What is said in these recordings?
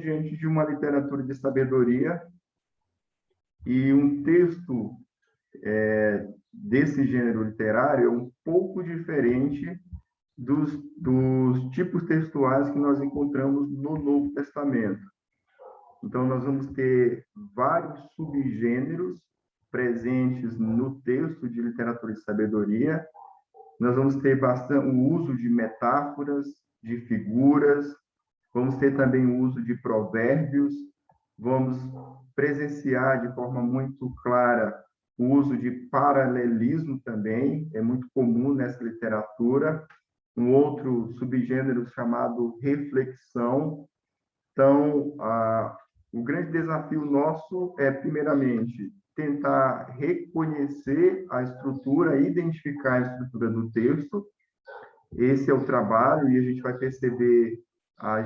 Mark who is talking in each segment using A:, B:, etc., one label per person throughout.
A: diante de uma literatura de sabedoria e um texto desse gênero literário é um pouco diferente dos tipos textuais que nós encontramos no Novo Testamento. Então, nós vamos ter vários subgêneros presentes no texto de literatura de sabedoria. Nós vamos ter bastante o uso de metáforas, de figuras, vamos ter também o uso de provérbios, vamos presenciar de forma muito clara o uso de paralelismo também, é muito comum nessa literatura. Um outro subgênero chamado reflexão. Então, o grande desafio nosso é, primeiramente, tentar reconhecer a estrutura, identificar a estrutura do texto. Esse é o trabalho, e a gente vai perceber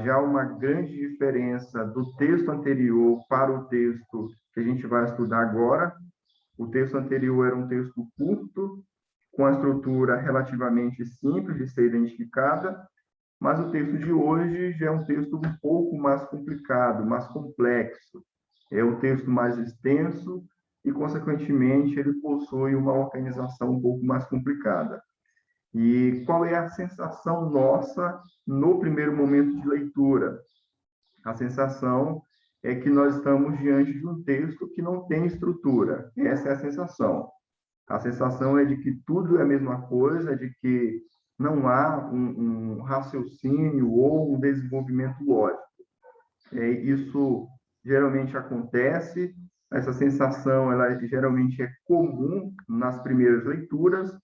A: já uma grande diferença do texto anterior para o texto que a gente vai estudar agora. O texto anterior era um texto curto, com a estrutura relativamente simples de ser identificada, mas o texto de hoje já é um texto um pouco mais complicado, mais complexo. É um texto mais extenso e, consequentemente, ele possui uma organização um pouco mais complicada. E qual é a sensação nossa no primeiro momento de leitura? A sensação é que nós estamos diante de um texto que não tem estrutura. Essa é a sensação. A sensação é de que tudo é a mesma coisa, de que não há um raciocínio ou um desenvolvimento lógico. Isso geralmente acontece, essa sensação ela geralmente é comum nas primeiras leituras,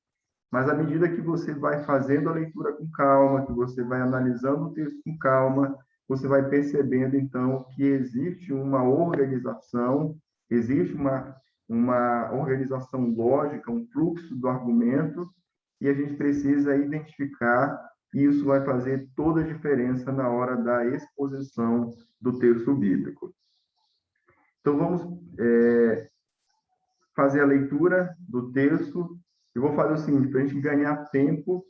A: mas à medida que você vai fazendo a leitura com calma, que você vai analisando o texto com calma, você vai percebendo, então, que existe uma organização, existe uma organização lógica, um fluxo do argumento, e a gente precisa identificar, e isso vai fazer toda a diferença na hora da exposição do texto bíblico. Então, vamos fazer a leitura do texto. Eu vou fazer o seguinte, para a gente ganhar tempo,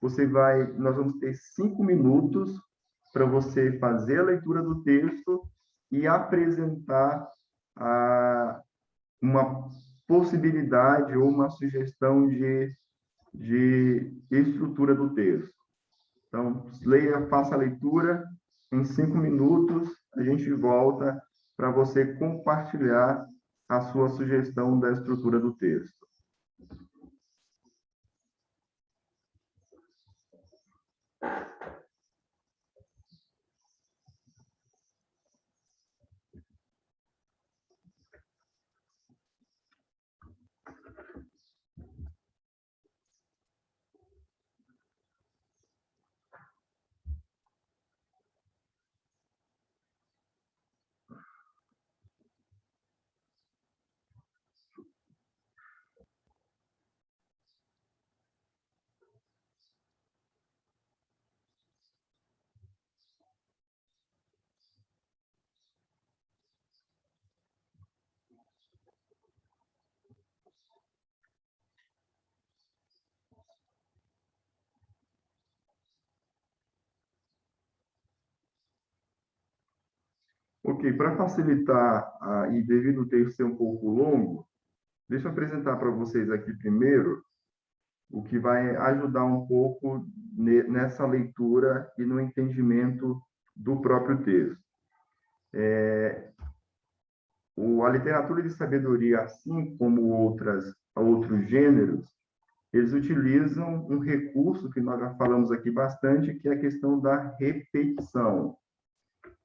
A: nós vamos ter 5 minutos para você fazer a leitura do texto e apresentar uma possibilidade ou uma sugestão de estrutura do texto. Então, faça a leitura, em 5 minutos a gente volta para você compartilhar a sua sugestão da estrutura do texto. Ok, para facilitar, e devido o texto ser um pouco longo, deixa eu apresentar para vocês aqui primeiro o que vai ajudar um pouco nessa leitura e no entendimento do próprio texto. A literatura de sabedoria, assim como outros gêneros, eles utilizam um recurso que nós já falamos aqui bastante, que é a questão da repetição.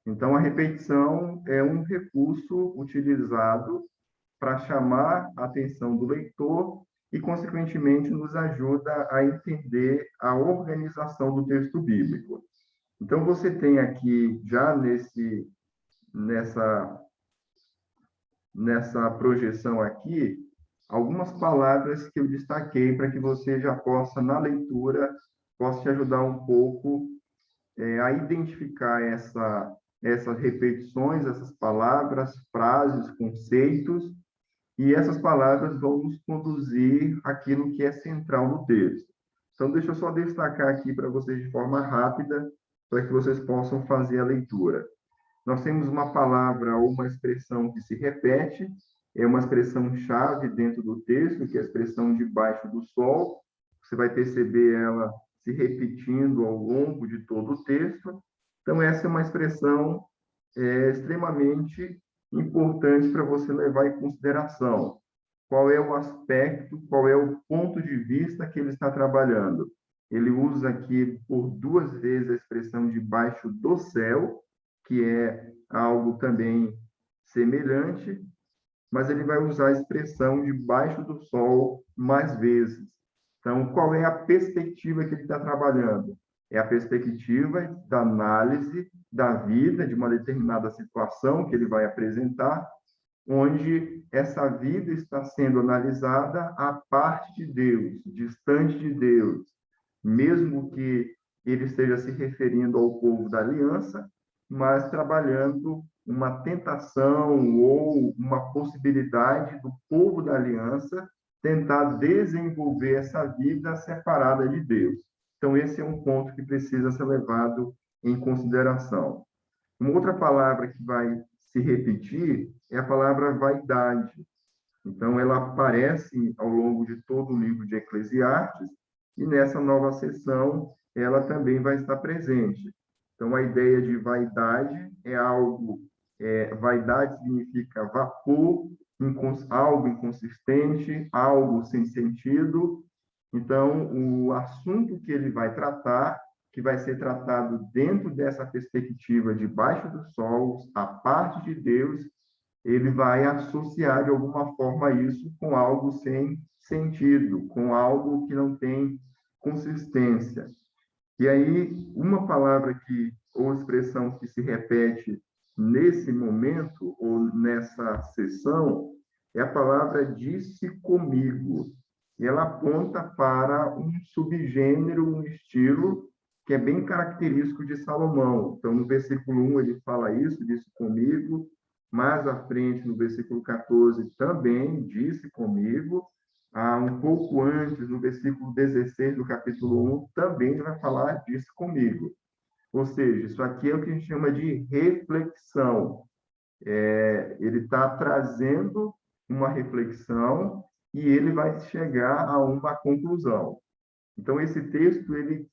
A: Então, a repetição é um recurso utilizado para chamar a atenção do leitor e, consequentemente, nos ajuda a entender a organização do texto bíblico. Então, você tem aqui, já nessa projeção aqui, algumas palavras que eu destaquei para que você já possa, na leitura, possa te ajudar um pouco a identificar essas repetições, essas palavras, frases, conceitos, e essas palavras vão nos conduzir àquilo que é central no texto. Então, deixa eu só destacar aqui para vocês de forma rápida, para que vocês possam fazer a leitura. Nós temos uma palavra ou uma expressão que se repete, é uma expressão-chave dentro do texto, que é a expressão debaixo do sol. Você vai perceber ela se repetindo ao longo de todo o texto. Então, essa é uma expressão extremamente importante para você levar em consideração. Qual é o aspecto, qual é o ponto de vista que ele está trabalhando? Ele usa aqui por duas vezes a expressão debaixo do céu, que é algo também semelhante, mas ele vai usar a expressão debaixo do sol mais vezes. Então, qual é a perspectiva que ele está trabalhando? É a perspectiva da análise da vida, de uma determinada situação que ele vai apresentar, onde essa vida está sendo analisada à parte de Deus, distante de Deus, mesmo que ele esteja se referindo ao povo da aliança, mas trabalhando uma tentação ou uma possibilidade do povo da aliança tentar desenvolver essa vida separada de Deus. Então, esse é um ponto que precisa ser levado em consideração. Uma outra palavra que vai se repetir é a palavra vaidade. Então, ela aparece ao longo de todo o livro de Eclesiastes, e nessa nova sessão ela também vai estar presente. Então, a ideia de vaidade é algo, vaidade significa vapor, algo inconsistente, algo sem sentido. Então, o assunto que ele vai tratar, que vai ser tratado dentro dessa perspectiva debaixo dos sols, a parte de Deus, ele vai associar de alguma forma isso com algo sem sentido, com algo que não tem consistência. E aí, uma palavra que, ou expressão que se repete nesse momento, ou nessa sessão, é a palavra disse comigo. E ela aponta para um subgênero, um estilo que é bem característico de Salomão. Então, no versículo 1 ele fala isso, disse comigo. Mais à frente, no versículo 14, também disse comigo. Um pouco antes, no versículo 16 do capítulo 1, também ele vai falar disso comigo. Ou seja, isso aqui é o que a gente chama de reflexão. Ele está trazendo uma reflexão e ele vai chegar a uma conclusão. Então, esse texto ele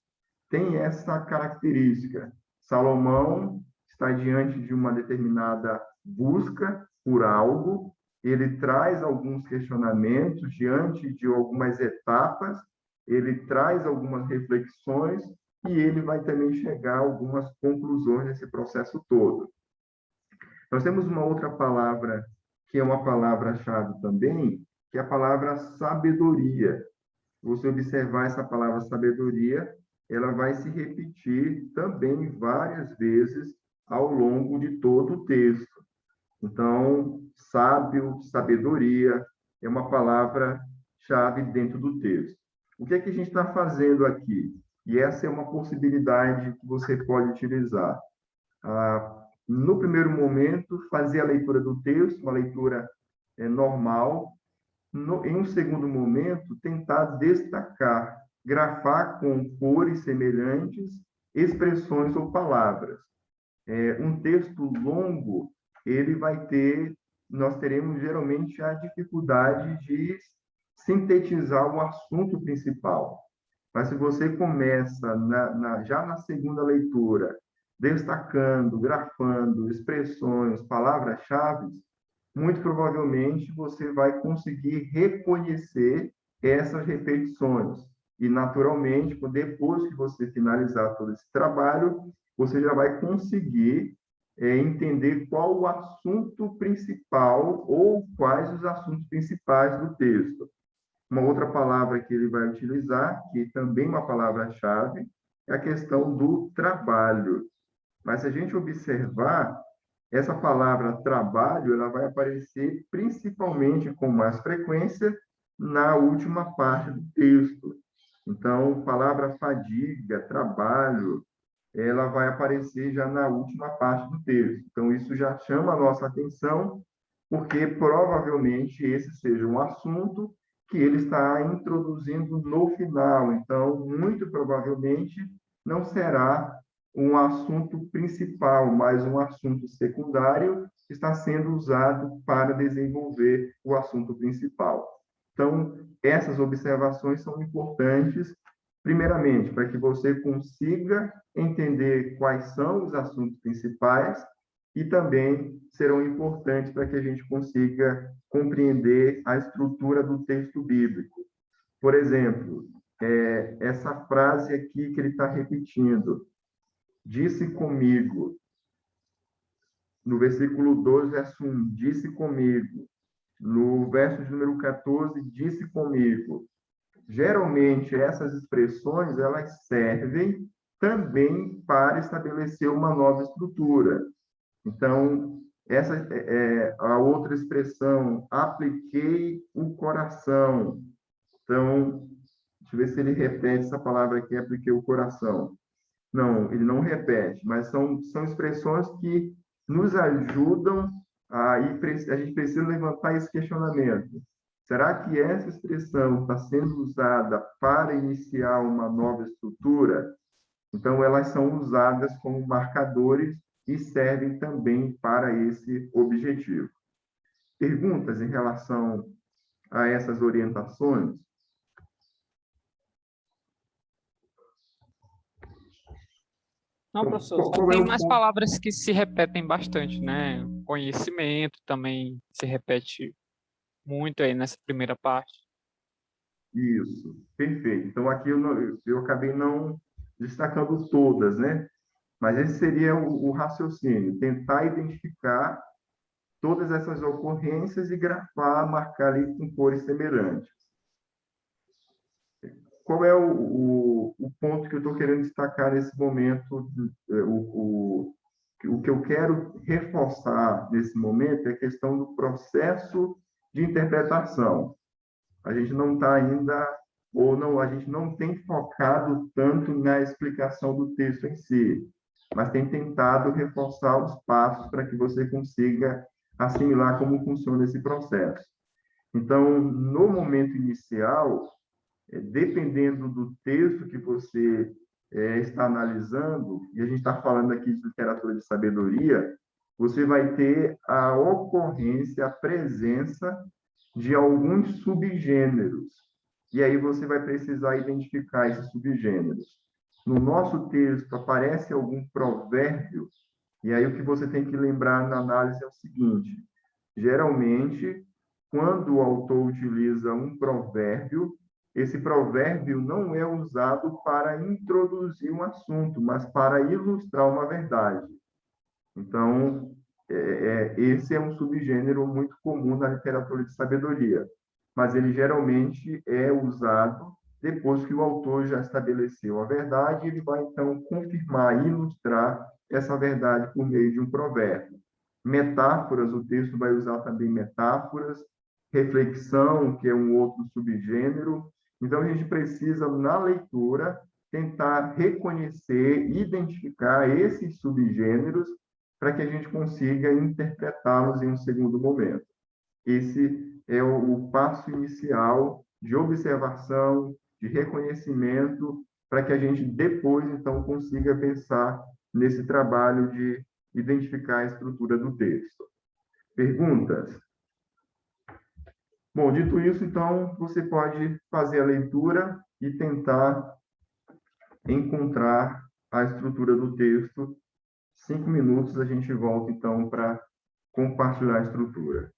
A: tem essa característica. Salomão está diante de uma determinada busca por algo, ele traz alguns questionamentos diante de algumas etapas, ele traz algumas reflexões e ele vai também chegar a algumas conclusões nesse processo todo. Nós temos uma outra palavra, que é uma palavra-chave também, que é a palavra sabedoria. Você observar essa palavra sabedoria, ela vai se repetir também várias vezes ao longo de todo o texto. Então, sábio, sabedoria, é uma palavra-chave dentro do texto. O que é que a gente está fazendo aqui? E essa é uma possibilidade que você pode utilizar. No primeiro momento, fazer a leitura do texto, uma leitura normal. Em um segundo momento, tentar destacar, grafar com cores semelhantes, expressões ou palavras. Um texto longo, ele vai ter, nós teremos geralmente a dificuldade de sintetizar o assunto principal. Mas se você começa já na segunda leitura, destacando, grafando expressões, palavras-chave, muito provavelmente você vai conseguir reconhecer essas repetições. E, naturalmente, depois que você finalizar todo esse trabalho, você já vai conseguir entender qual o assunto principal ou quais os assuntos principais do texto. Uma outra palavra que ele vai utilizar, que também é uma palavra-chave, é a questão do trabalho. Mas se a gente observar, essa palavra trabalho, ela vai aparecer principalmente com mais frequência na última parte do texto. Então, palavra fadiga, trabalho, ela vai aparecer já na última parte do texto. Então, isso já chama a nossa atenção, porque provavelmente esse seja um assunto que ele está introduzindo no final. Então, muito provavelmente não será um assunto principal, mais um assunto secundário que está sendo usado para desenvolver o assunto principal. Então, essas observações são importantes, primeiramente, para que você consiga entender quais são os assuntos principais e também serão importantes para que a gente consiga compreender a estrutura do texto bíblico. Por exemplo, essa frase aqui que ele está repetindo, disse comigo, no versículo 12, verso 1, disse comigo. No verso de número 14, disse comigo. Geralmente, essas expressões, elas servem também para estabelecer uma nova estrutura. Então, essa é a outra expressão, apliquei o coração. Então, deixa eu ver se ele repete essa palavra aqui, apliquei o coração. Não, ele não repete, mas são expressões que nos ajudam a gente precisa levantar esse questionamento. Será que essa expressão está sendo usada para iniciar uma nova estrutura? Então, elas são usadas como marcadores e servem também para esse objetivo. Perguntas em relação a essas orientações?
B: Não,
A: Então,
B: professor, só
A: qual é
B: tem
A: o
B: mais
A: ponto?
B: palavras que se repetem bastante, né? Conhecimento também se repete muito aí nessa primeira parte.
A: Isso, perfeito. Então, aqui eu acabei não destacando todas, né? Mas esse seria o raciocínio, tentar identificar todas essas ocorrências e grafar, marcar ali com cores semelhantes. Qual é o ponto que eu estou querendo destacar nesse momento? O que eu quero reforçar nesse momento é a questão do processo de interpretação. A gente não está ainda, ou não, a gente não tem focado tanto na explicação do texto em si, mas tem tentado reforçar os passos para que você consiga assimilar como funciona esse processo. Então, no momento inicial, dependendo do texto que você está analisando, e a gente está falando aqui de literatura de sabedoria, você vai ter a ocorrência, a presença de alguns subgêneros. E aí você vai precisar identificar esses subgêneros. No nosso texto aparece algum provérbio, e aí o que você tem que lembrar na análise é o seguinte: geralmente, quando o autor utiliza um provérbio, esse provérbio não é usado para introduzir um assunto, mas para ilustrar uma verdade. Então, esse é um subgênero muito comum na literatura de sabedoria, mas ele geralmente é usado depois que o autor já estabeleceu a verdade, ele vai então confirmar, ilustrar essa verdade por meio de um provérbio. Metáforas, o texto vai usar também metáforas, reflexão, que é um outro subgênero. Então, a gente precisa, na leitura, tentar reconhecer, identificar esses subgêneros para que a gente consiga interpretá-los em um segundo momento. Esse é o passo inicial de observação, de reconhecimento, para que a gente depois, então, consiga pensar nesse trabalho de identificar a estrutura do texto. Perguntas? Bom, dito isso, então, você pode fazer a leitura e tentar encontrar a estrutura do texto. 5 minutos, a gente volta, então, para compartilhar a estrutura.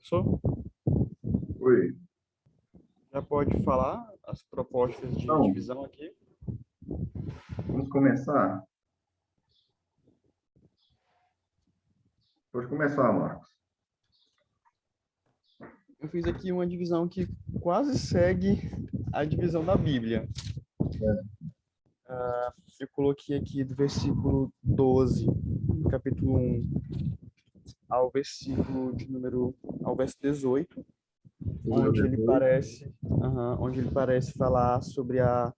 C: Professor,
A: Oi.
C: já pode falar as propostas de
A: Então,
C: divisão aqui?
A: vamos começar? Pode começar, Marcos.
C: Eu fiz aqui uma divisão que quase segue a divisão da Bíblia. Eu coloquei aqui do versículo 12, do capítulo 1, ao ao verso 18, onde ele parece falar sobre a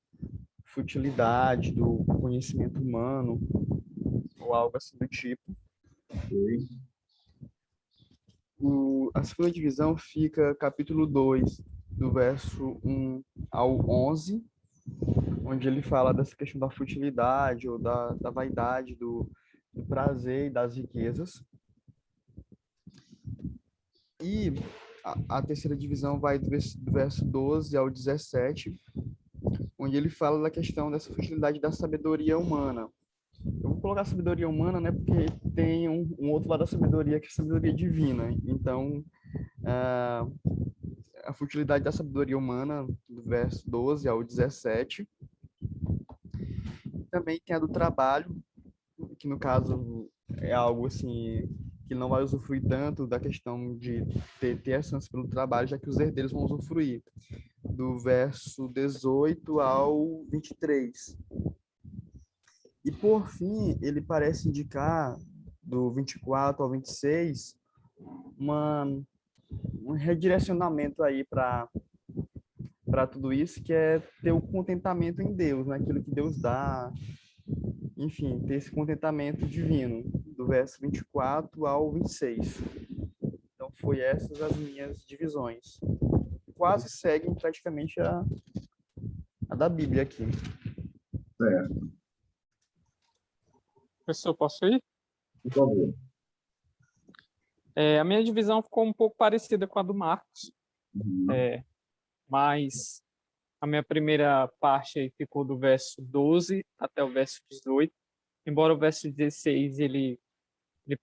C: futilidade do conhecimento humano, ou algo assim do tipo.
A: Ok.
C: A segunda divisão fica capítulo 2, do verso 1 ao 11, onde ele fala dessa questão da futilidade ou da vaidade, do prazer e das riquezas. E a terceira divisão vai do verso 12 ao 17, onde ele fala da questão dessa futilidade da sabedoria humana. Eu vou colocar a sabedoria humana, né, porque tem um outro lado da sabedoria, que é a sabedoria divina. Então, a futilidade da sabedoria humana, do verso 12 ao 17. Também tem a do trabalho, que no caso é algo assim que não vai usufruir tanto da questão de ter a chance pelo trabalho, já que os herdeiros vão usufruir, do verso 18 ao 23. E por fim, ele parece indicar, do 24 ao 26, um redirecionamento aí para tudo isso, que é ter o contentamento em Deus, naquilo que Deus dá, enfim, ter esse contentamento divino, do verso 24 ao 26. Então, foi essas as minhas divisões. Quase seguem praticamente a da Bíblia aqui.
A: Certo.
B: Professor, posso ir?
A: Por favor.
B: A minha divisão ficou um pouco parecida com a do Marcos, mas a minha primeira parte aí ficou do verso 12 até o verso 18, embora o verso 16 ele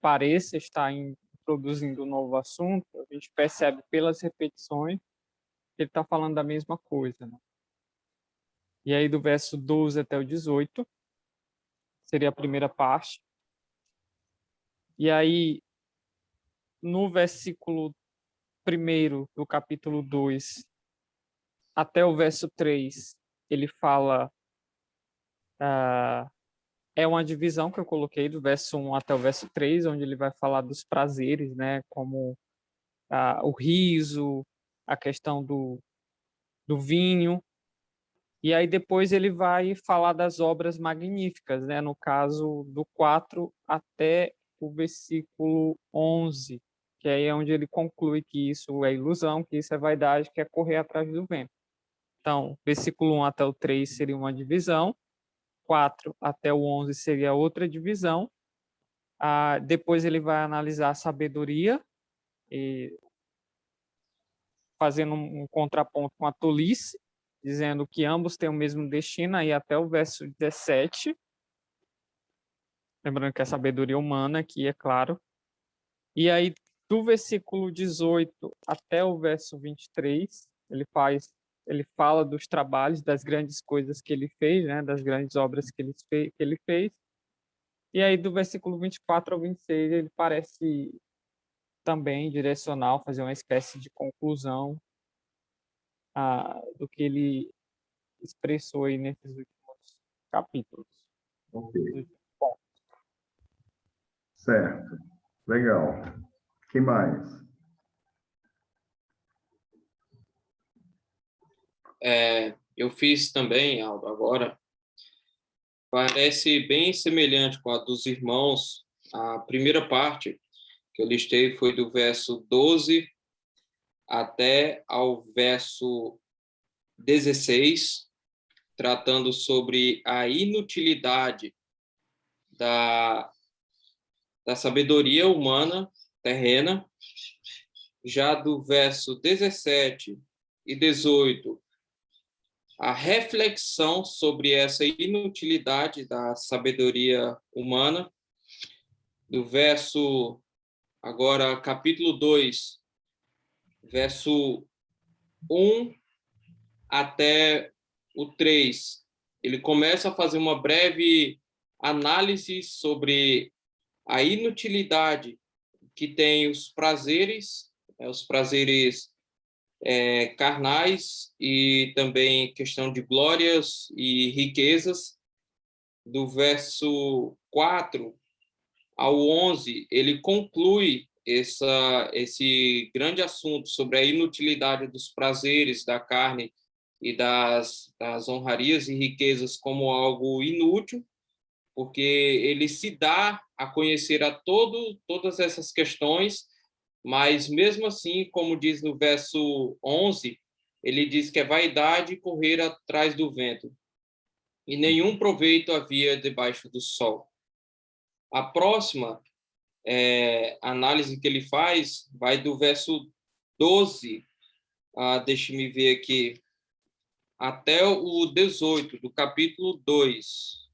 B: pareça estar introduzindo um novo assunto, a gente percebe pelas repetições que ele está falando da mesma coisa, né? E aí do verso 12 até o 18 seria a primeira parte. E aí no versículo 1º do capítulo 2 até o verso 3, ele fala, é uma divisão que eu coloquei do verso 1 até o verso 3, onde ele vai falar dos prazeres, né, como o riso, a questão do vinho, e aí depois ele vai falar das obras magníficas, né, no caso do 4 até o versículo 11, que aí é onde ele conclui que isso é ilusão, que isso é vaidade, que é correr atrás do vento. Então, versículo 1 até o 3 seria uma divisão, 4 até o 11 seria outra divisão. Depois ele vai analisar a sabedoria, e fazendo um contraponto com a tolice, dizendo que ambos têm o mesmo destino, aí até o verso 17. Lembrando que é sabedoria humana aqui, é claro. E aí, do versículo 18 até o verso 23, ele fala dos trabalhos, das grandes coisas que ele fez, né, das grandes obras que ele fez. E aí, do versículo 24 ao 26, ele parece também direcional, fazer uma espécie de conclusão do que ele expressou aí nesses últimos capítulos.
A: Ok.
B: Bom,
A: Certo. Legal. Que mais?
D: Eu fiz também, Aldo, agora. Parece bem semelhante com a dos irmãos. A primeira parte que eu listei foi do verso 12 até ao verso 16, tratando sobre a inutilidade da sabedoria humana terrena. Já do verso 17 e 18, a reflexão sobre essa inutilidade da sabedoria humana. Do verso, agora, capítulo 2, verso 1 até o 3. Ele começa a fazer uma breve análise sobre a inutilidade que tem os prazeres carnais e também questão de glórias e riquezas. Do verso 4 ao 11, ele conclui esse grande assunto sobre a inutilidade dos prazeres da carne e das honrarias e riquezas como algo inútil, porque ele se dá a conhecer a todas essas questões, mas mesmo assim, como diz no verso 11, ele diz que é vaidade correr atrás do vento, e nenhum proveito havia debaixo do sol. A próxima análise que ele faz vai do verso 12, deixe-me ver aqui, até o 18, do capítulo 2.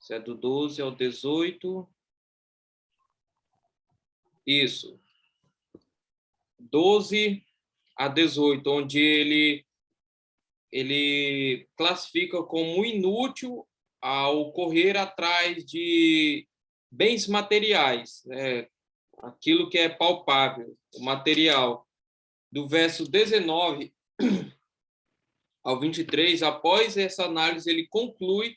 D: Isso é do 12 ao 18. Isso. 12 a 18, onde ele classifica como inútil ao correr atrás de bens materiais, né? Aquilo que é palpável, o material. Do verso 19 ao 23, após essa análise, ele conclui,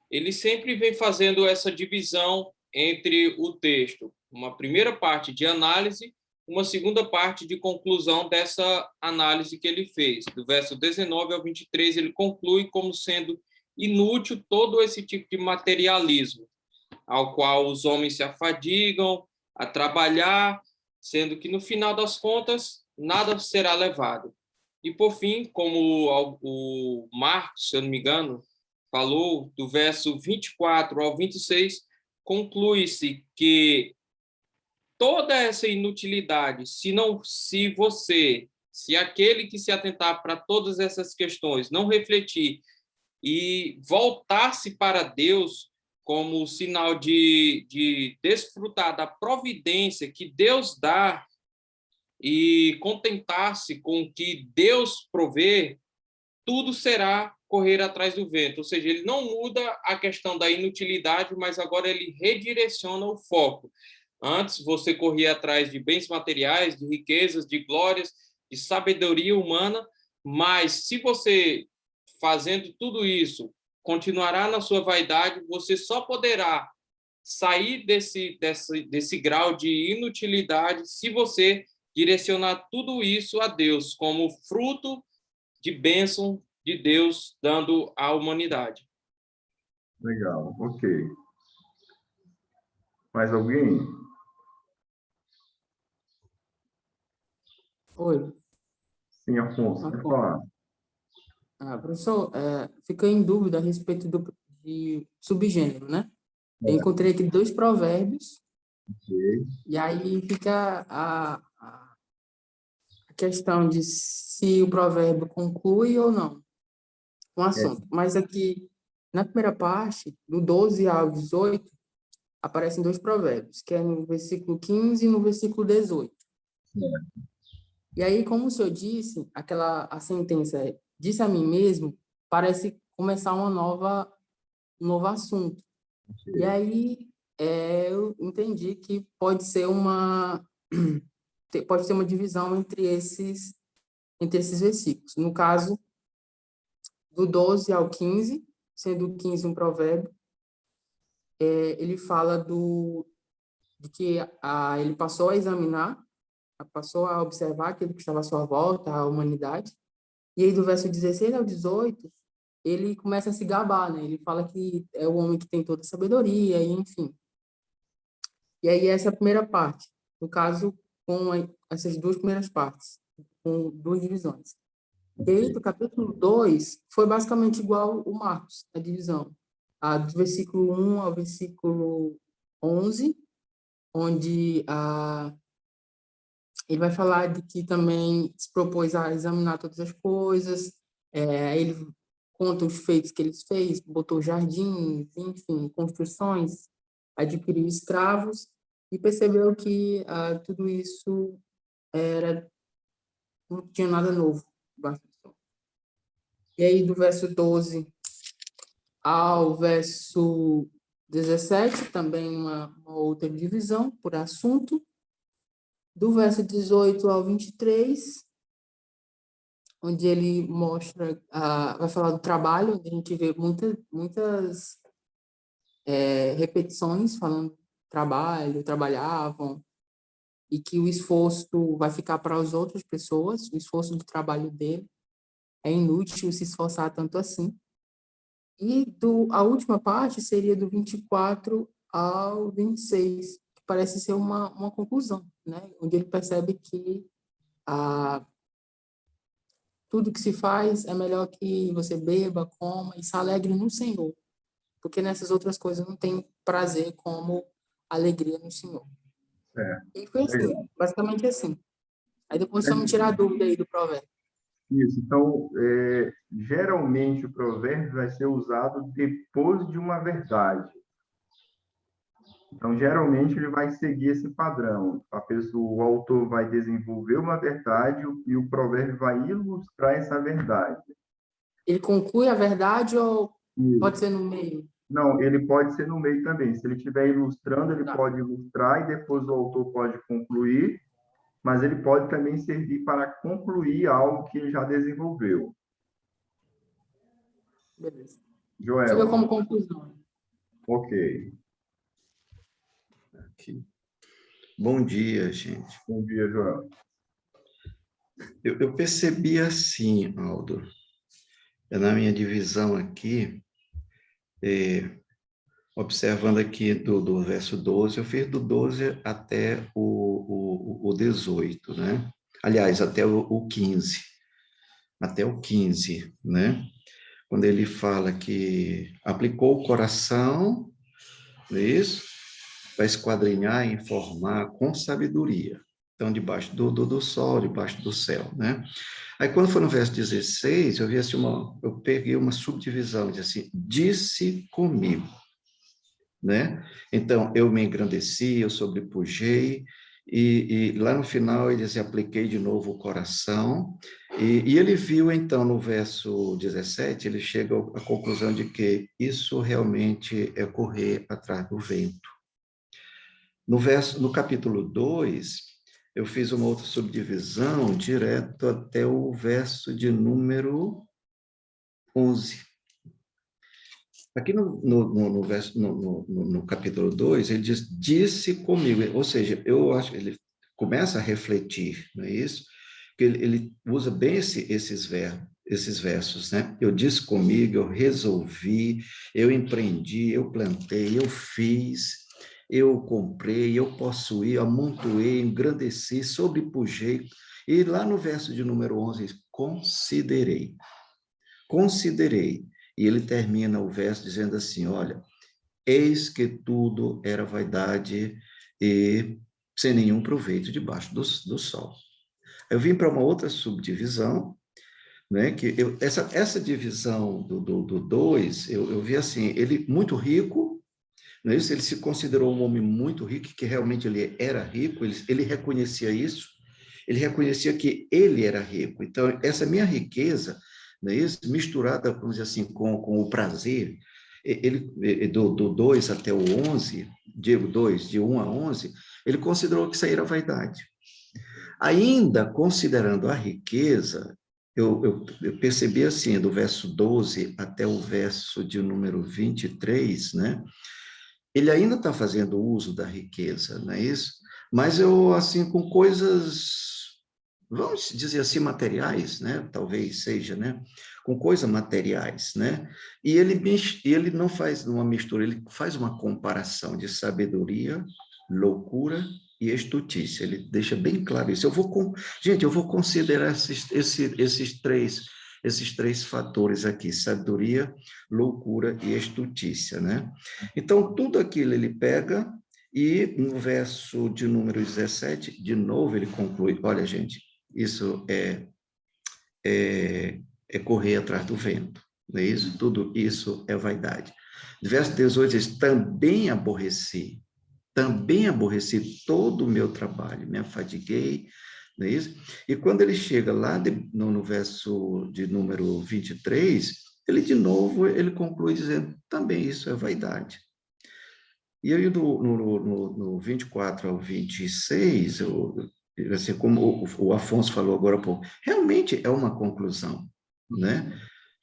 D: ele sempre vem fazendo essa divisão entre o texto, uma primeira parte de análise, uma segunda parte de conclusão dessa análise que ele fez. Do verso 19 ao 23, ele conclui como sendo inútil todo esse tipo de materialismo, ao qual os homens se afadigam a trabalhar, sendo que, no final das contas, nada será levado. E, por fim, como o Marcos, se eu não me engano, falou, do verso 24 ao 26, conclui-se que toda essa inutilidade, se aquele que se atentar para todas essas questões não refletir e voltar-se para Deus como sinal de desfrutar da providência que Deus dá e contentar-se com o que Deus provê, tudo será correr atrás do vento. Ou seja, ele não muda a questão da inutilidade, mas agora ele redireciona o foco. Antes, você corria atrás de bens materiais, de riquezas, de glórias, de sabedoria humana, mas se você, fazendo tudo isso, continuará na sua vaidade, você só poderá sair desse grau de inutilidade se você direcionar tudo isso a Deus, como fruto de bênção de Deus dando à humanidade.
A: Legal, ok. Mais alguém?
E: Oi.
A: Sim, Afonso, pode falar.
E: Professor, fiquei em dúvida a respeito de subgênero, né? Eu encontrei aqui 2 provérbios,
A: Ok.
E: e aí fica a questão de se o provérbio conclui ou não um assunto. Mas aqui, na primeira parte, do 12 ao 18, aparecem 2 provérbios, que é no versículo 15 e no versículo 18. E aí, como o senhor disse, a sentença é, disse a mim mesmo, parece começar um novo assunto. E aí, eu entendi que pode ser uma divisão entre esses versículos. No caso, do 12 ao 15, sendo o 15 um provérbio, ele fala de que ele passou a examinar, passou a observar aquilo que estava à sua volta, a humanidade. E aí, do verso 16 ao 18, ele começa a se gabar, né? Ele fala que é o homem que tem toda a sabedoria, e enfim. E aí, essa é a primeira parte. No caso, com essas 2 primeiras partes, com 2 divisões. E aí, do capítulo 2, foi basicamente igual o Marcos, a divisão. Do versículo 1 ao versículo 11, onde ele vai falar de que também se propôs a examinar todas as coisas, ele conta os feitos que ele fez, botou jardins, enfim, construções, adquiriu escravos, e percebeu que tudo isso não tinha nada novo debaixo do sol. E aí, do verso 12 ao verso 17, também uma outra divisão por assunto. Do verso 18 ao 23, onde ele mostra, vai falar do trabalho, onde a gente vê muitas repetições falando trabalho, trabalhavam, e que o esforço vai ficar para as outras pessoas, o esforço do trabalho dele. É inútil se esforçar tanto assim. E a última parte seria do 24 ao 26, que parece ser uma conclusão, né? Onde ele percebe que tudo que se faz é melhor que você beba, coma e se alegre no Senhor, porque nessas outras coisas não tem prazer como alegria no Senhor. E foi assim,
A: Legal.
E: basicamente assim. Aí depois vamos tirar a dúvida aí do provérbio.
A: Isso. Então, geralmente o provérbio vai ser usado depois de uma verdade. Então, geralmente ele vai seguir esse padrão. O autor vai desenvolver uma verdade e o provérbio vai ilustrar essa verdade.
E: Ele conclui a verdade ou
A: Isso.
E: pode ser no meio?
A: Não, ele pode ser no meio também. Se ele estiver ilustrando, ele
E: Tá.
A: pode ilustrar e depois o autor pode concluir, mas ele pode também servir para concluir algo que ele já desenvolveu.
E: Beleza. Fica
A: Joel,
E: como conclusão.
A: ok.
F: Aqui. Bom dia, gente.
A: Bom dia, Joel.
F: Eu percebi assim, Aldo, na minha divisão aqui, observando aqui do verso 12, eu fiz do 12 até o 18, né? Aliás, até o 15. Até o 15, né? Quando ele fala que aplicou o coração, não é isso? Para esquadrinhar e informar com sabedoria. Então, debaixo do sol, debaixo do céu, né? Aí, quando foi no verso 16, eu vi assim eu peguei uma subdivisão, diz assim, disse comigo, né? Então, eu me engrandeci, eu sobrepujei, e lá no final ele diz, apliquei de novo o coração, e ele viu, então, no verso 17, ele chega à conclusão de que isso realmente é correr atrás do vento. No capítulo 2, eu fiz uma outra subdivisão direto até o verso de número 11. Aqui no capítulo 2, ele diz, disse comigo, ou seja, eu acho que ele começa a refletir, não é isso? Que ele usa bem esses versos, né? Eu disse comigo, eu resolvi, eu empreendi, eu plantei, eu fiz, eu comprei, eu possuí, amontoei, engrandeci, sobrepujei. E lá no verso de número 11, considerei. Considerei. E ele termina o verso dizendo assim, olha, eis que tudo era vaidade e sem nenhum proveito debaixo do sol. Eu vim para uma outra subdivisão, né, que essa divisão do 2, eu vi assim, ele muito rico, não é isso? Ele se considerou um homem muito rico, que realmente ele era rico, ele reconhecia isso, ele reconhecia que ele era rico. Então, essa minha riqueza, não é isso? Misturada, vamos dizer assim, com o prazer, ele do 2 até o 11, Diego 2, de 1 a 11, ele considerou que isso aí era vaidade. Ainda considerando a riqueza, eu percebi assim, do verso 12 até o verso de número 23, né? Ele ainda está fazendo uso da riqueza, não é isso? Mas eu, assim, com coisas, vamos dizer assim, materiais, né? Talvez seja, né? Com coisas materiais, né? E ele não faz uma mistura, ele faz uma comparação de sabedoria, loucura e estutícia. Ele deixa bem claro isso. Gente, eu vou considerar esses três fatores aqui, sabedoria, loucura e estutícia, né? Então, tudo aquilo ele pega e no verso de número 17, de novo ele conclui, olha, gente, isso é correr atrás do vento, não é isso? Tudo isso é vaidade. Verso 18 diz, também aborreci todo o meu trabalho, me afadiguei, não é isso? E quando ele chega lá no verso de número 23, ele de novo ele conclui dizendo, também isso é vaidade. E aí no 24 ao 26, assim como o Afonso falou agora há pouco, realmente é uma conclusão, né?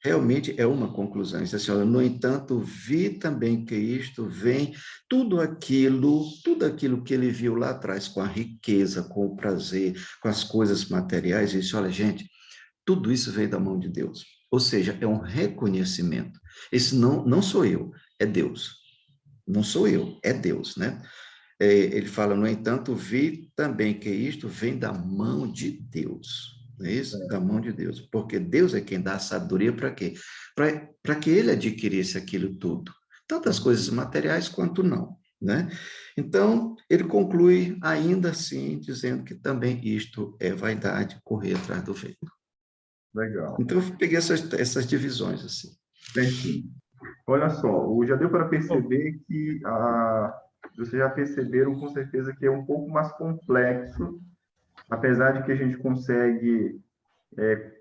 F: Realmente é uma conclusão. Diz assim, olha, no entanto, vi também que isto vem, tudo aquilo que ele viu lá atrás, com a riqueza, com o prazer, com as coisas materiais, ele disse, olha, gente, tudo isso veio da mão de Deus. Ou seja, é um reconhecimento. Esse não sou eu, é Deus. Não sou eu, é Deus, né? Ele fala, no entanto, vi também que isto vem da mão de Deus. Não é isso? Da mão de Deus. Porque Deus é quem dá a sabedoria para quê? Para que ele adquirisse aquilo tudo. Tanto as coisas materiais quanto não, né? Então, ele conclui ainda assim, dizendo que também isto é vaidade, correr atrás do vento.
A: Legal.
F: Então, eu peguei essas divisões, assim.
A: Certinho. Olha só, já deu para perceber que vocês já perceberam com certeza que é um pouco mais complexo, apesar de que a gente consegue,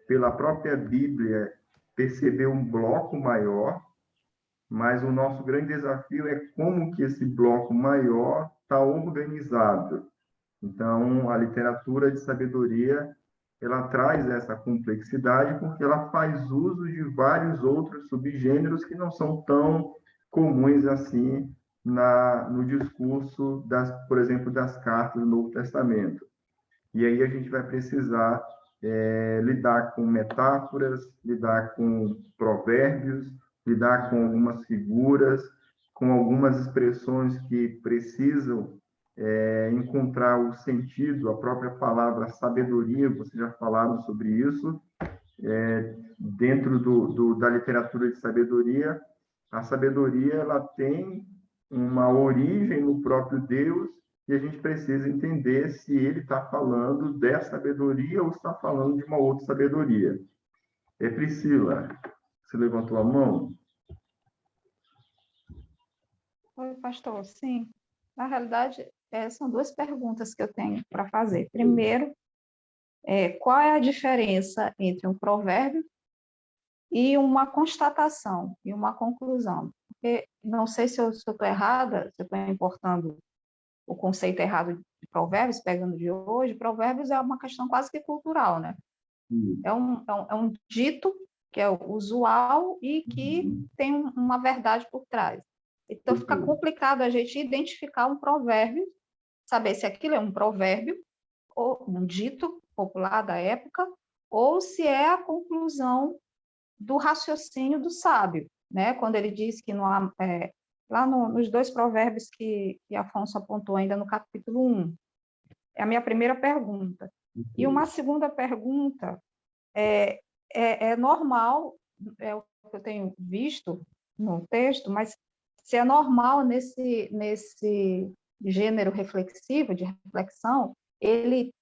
A: pela própria Bíblia, perceber um bloco maior, mas o nosso grande desafio é como que esse bloco maior está organizado. Então, a literatura de sabedoria, ela traz essa complexidade porque ela faz uso de vários outros subgêneros que não são tão comuns assim no discurso por exemplo, das cartas do Novo Testamento. E aí a gente vai precisar lidar com metáforas, lidar com provérbios, lidar com algumas figuras, com algumas expressões que precisam encontrar o sentido, a própria palavra sabedoria, vocês já falaram sobre isso, dentro da literatura de sabedoria, a sabedoria ela tem uma origem no próprio Deus e a gente precisa entender se ele está falando dessa sabedoria ou está falando de uma outra sabedoria. Priscila, você levantou a mão?
G: Oi, pastor. Sim, na realidade, são duas perguntas que eu tenho para fazer. Primeiro, qual é a diferença entre um provérbio e uma constatação, e uma conclusão? Porque não sei se eu estou errada, se eu estou importando o conceito errado de provérbios, pegando de hoje. Provérbios é uma questão quase que cultural, né? É um dito que é usual e que tem uma verdade por trás. Então, fica complicado a gente identificar um provérbio, saber se aquilo é um provérbio, ou um dito popular da época, ou se é a conclusão do raciocínio do sábio, né? Quando ele diz que lá nos dois provérbios que Afonso apontou ainda no capítulo 1, é a minha primeira pergunta. E uma segunda pergunta é normal, é o que eu tenho visto no texto, mas se é normal nesse gênero reflexivo, de reflexão, ele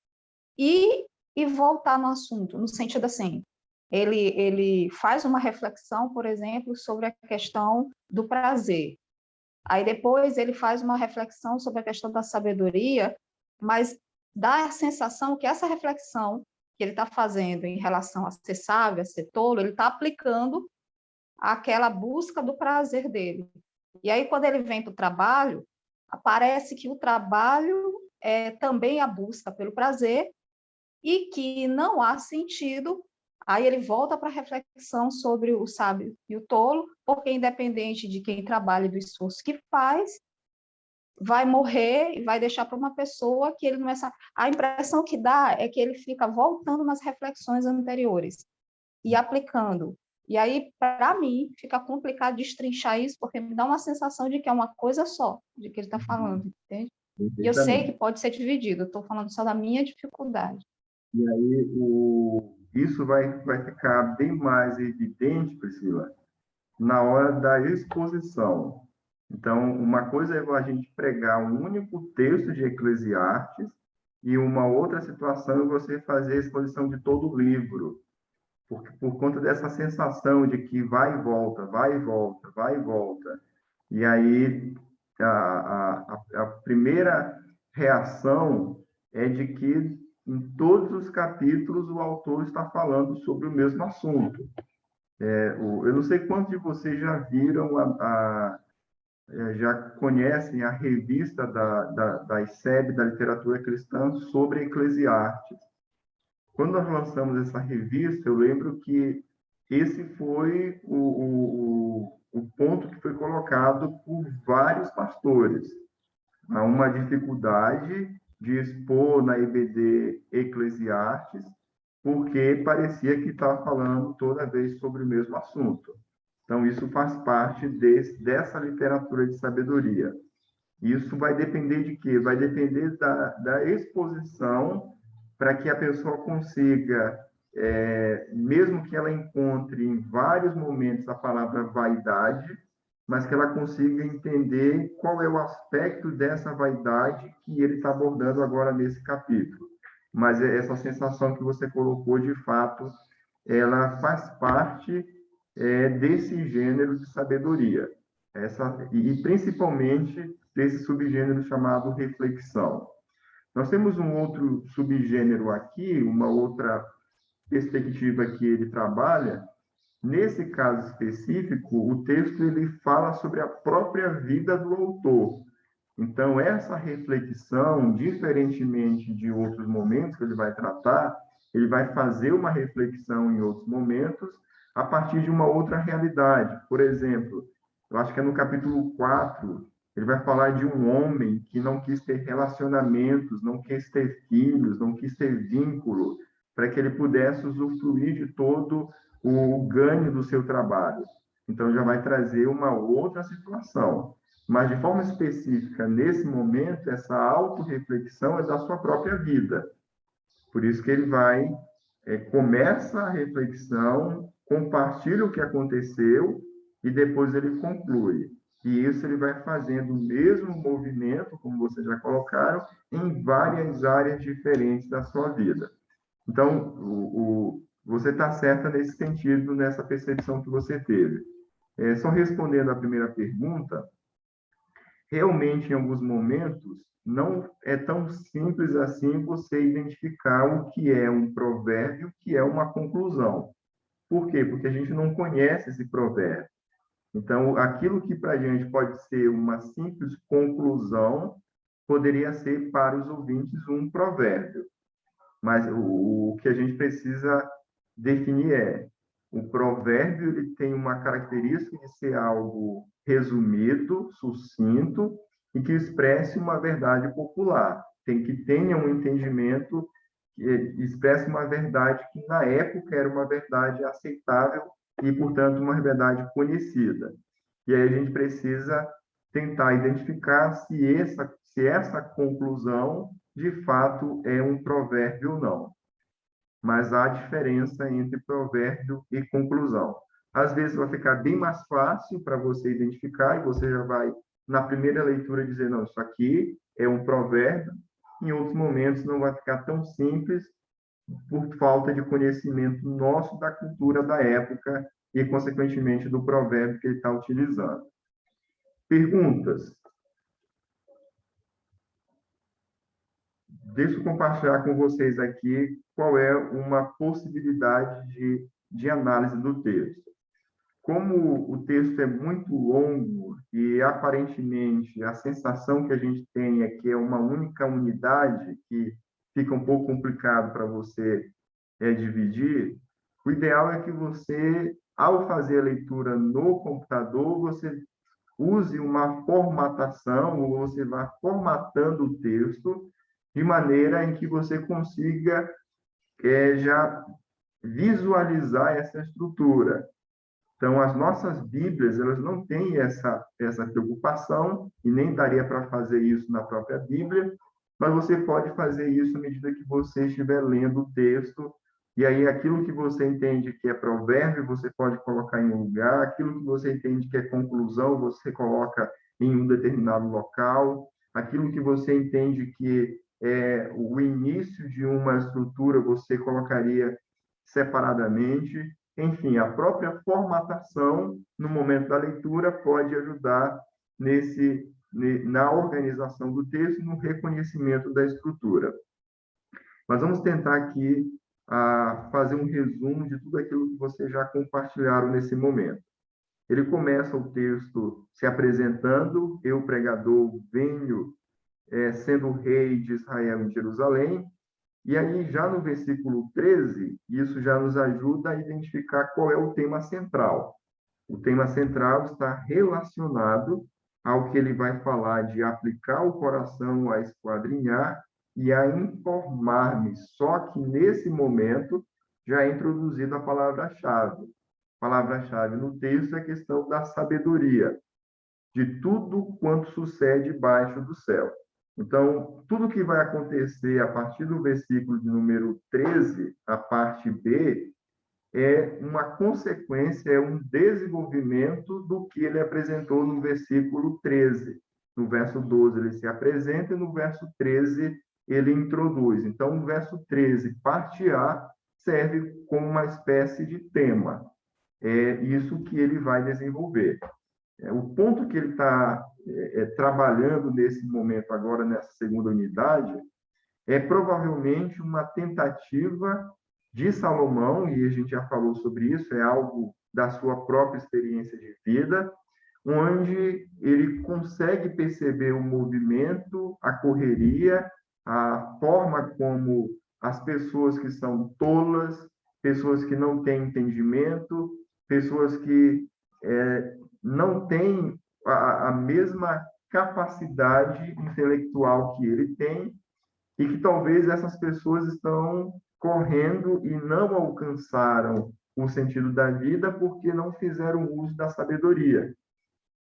G: ir e voltar no assunto, no sentido assim, ele faz uma reflexão, por exemplo, sobre a questão do prazer. Aí depois ele faz uma reflexão sobre a questão da sabedoria, mas dá a sensação que essa reflexão que ele está fazendo em relação a ser sábio, a ser tolo, ele está aplicando àquela busca do prazer dele. E aí, quando ele vem para o trabalho, parece que o trabalho é também a busca pelo prazer e que não há sentido. Aí ele volta para a reflexão sobre o sábio e o tolo, porque independente de quem trabalha e do esforço que faz, vai morrer e vai deixar para uma pessoa que ele não é... A impressão que dá é que ele fica voltando nas reflexões anteriores e aplicando. E aí, para mim, fica complicado destrinchar isso, porque me dá uma sensação de que é uma coisa só, de que ele está falando, entende? E eu sei que pode ser dividido, eu estou falando só da minha dificuldade.
A: E aí, isso vai ficar bem mais evidente, Priscila, na hora da exposição. Então, uma coisa é a gente pregar um único texto de Eclesiastes e uma outra situação é você fazer a exposição de todo o livro. Por conta dessa sensação de que vai e volta, vai e volta, vai e volta. E aí, a primeira reação é de que em todos os capítulos o autor está falando sobre o mesmo assunto. Eu não sei quantos de vocês já viram, já conhecem a revista da ICEB, da Literatura Cristã, sobre Eclesiastes. Quando nós lançamos essa revista, eu lembro que esse foi o ponto que foi colocado por vários pastores. Há uma dificuldade de expor na EBD Eclesiastes, porque parecia que estava falando toda vez sobre o mesmo assunto. Então, isso faz parte dessa literatura de sabedoria. Isso vai depender de quê? Vai depender da exposição para que a pessoa consiga, mesmo que ela encontre em vários momentos a palavra vaidade, mas que ela consiga entender qual é o aspecto dessa vaidade que ele está abordando agora nesse capítulo. Mas essa sensação que você colocou, de fato, ela faz parte desse gênero de sabedoria, e principalmente desse subgênero chamado reflexão. Nós temos um outro subgênero aqui, uma outra perspectiva que ele trabalha. Nesse caso específico, o texto ele fala sobre a própria vida do autor. Então, essa reflexão, diferentemente de outros momentos que ele vai tratar, ele vai fazer uma reflexão em outros momentos a partir de uma outra realidade. Por exemplo, eu acho que é no capítulo 4, ele vai falar de um homem que não quis ter relacionamentos, não quis ter filhos, não quis ter vínculo, para que ele pudesse usufruir de todo o ganho do seu trabalho. Então, já vai trazer uma outra situação. Mas, de forma específica, nesse momento, essa autorreflexão é da sua própria vida. Por isso que ele começa a reflexão, compartilha o que aconteceu e depois ele conclui. E isso ele vai fazendo o mesmo movimento, como vocês já colocaram, em várias áreas diferentes da sua vida. Então, você está certa nesse sentido, nessa percepção que você teve. Só respondendo à primeira pergunta, realmente, em alguns momentos, não é tão simples assim você identificar o que é um provérbio, o que é uma conclusão. Por quê? Porque a gente não conhece esse provérbio. Então, aquilo que para a gente pode ser uma simples conclusão, poderia ser para os ouvintes um provérbio. Mas o que a gente precisa definir o provérbio ele tem uma característica de ser algo resumido, sucinto, e que expresse uma verdade popular. Tem que tenha um entendimento que expresse uma verdade que, na época, era uma verdade aceitável e, portanto, uma verdade conhecida. E aí a gente precisa tentar identificar se essa conclusão, de fato, é um provérbio ou não. Mas há diferença entre provérbio e conclusão. Às vezes vai ficar bem mais fácil para você identificar e você já vai, na primeira leitura, dizer, não, isso aqui é um provérbio. Em outros momentos não vai ficar tão simples por falta de conhecimento nosso da cultura da época e, consequentemente, do provérbio que ele está utilizando. Perguntas? Deixa eu compartilhar com vocês aqui qual é uma possibilidade de análise do texto. Como o texto é muito longo e, aparentemente, a sensação que a gente tem é que é uma única unidade, que fica um pouco complicado para você dividir, o ideal é que você, ao fazer a leitura no computador, você use uma formatação, ou você vá formatando o texto de maneira em que você consiga já visualizar essa estrutura. Então, as nossas Bíblias, elas não têm essa preocupação, e nem daria para fazer isso na própria Bíblia, mas você pode fazer isso à medida que você estiver lendo o texto, e aí aquilo que você entende que é provérbio, você pode colocar em um lugar, aquilo que você entende que é conclusão, você coloca em um determinado local, aquilo que você entende que é o início de uma estrutura, você colocaria separadamente. Enfim, a própria formatação no momento da leitura pode ajudar na organização do texto e no reconhecimento da estrutura. Mas vamos tentar aqui fazer um resumo de tudo aquilo que vocês já compartilharam nesse momento. Ele começa o texto se apresentando: eu, pregador, venho sendo rei de Israel em Jerusalém. E aí, já no versículo 13, isso já nos ajuda a identificar qual é o tema central. O tema central está relacionado ao que ele vai falar de aplicar o coração a esquadrinhar e a informar-me. Só que, nesse momento, já é introduzida a palavra-chave. A palavra-chave no texto é a questão da sabedoria, de tudo quanto sucede debaixo do céu. Então, tudo que vai acontecer a partir do versículo de número 13, a parte B, é uma consequência, é um desenvolvimento do que ele apresentou no versículo 13. No verso 12, ele se apresenta, e no verso 13, ele introduz. Então, o verso 13, parte A, serve como uma espécie de tema. É isso que ele vai desenvolver. O ponto que ele está trabalhando nesse momento agora, nessa segunda unidade, é provavelmente uma tentativa de Salomão, e a gente já falou sobre isso, é algo da sua própria experiência de vida, onde ele consegue perceber o movimento, a correria, a forma como as pessoas que são tolas, pessoas que não têm entendimento, pessoas que não têm a mesma capacidade intelectual que ele tem, e que talvez essas pessoas estão correndo e não alcançaram o sentido da vida porque não fizeram uso da sabedoria.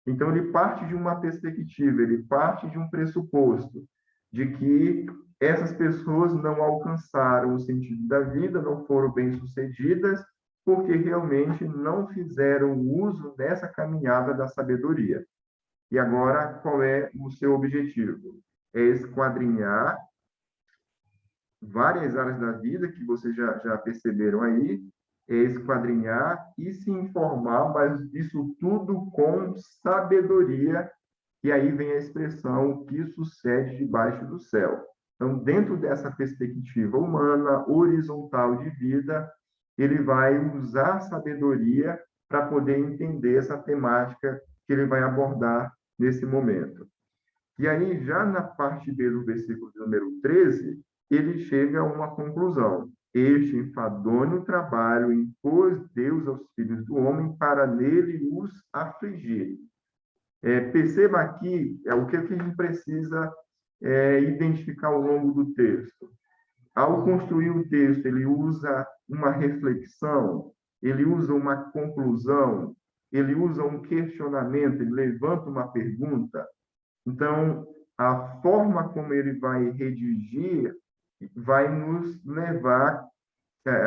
A: Então, ele parte de uma perspectiva, ele parte de um pressuposto de que essas pessoas não alcançaram o sentido da vida, não foram bem-sucedidas, porque realmente não fizeram uso dessa caminhada da sabedoria. E agora, qual é o seu objetivo? É esquadrinhar várias áreas da vida que vocês já perceberam aí, é esquadrinhar e se informar, mas isso tudo com sabedoria, e aí vem a expressão o que sucede debaixo do céu. Então, dentro dessa perspectiva humana, horizontal de vida, ele vai usar sabedoria para poder entender essa temática que ele vai abordar nesse momento. E aí, já na parte B do versículo número 13, ele chega a uma conclusão. Este enfadonho trabalho impôs Deus aos filhos do homem para nele os afligir. Perceba aqui o que a gente precisa identificar ao longo do texto. Ao construir o texto, ele usa uma reflexão, ele usa uma conclusão, ele usa um questionamento, ele levanta uma pergunta. Então, a forma como ele vai redigir vai nos levar,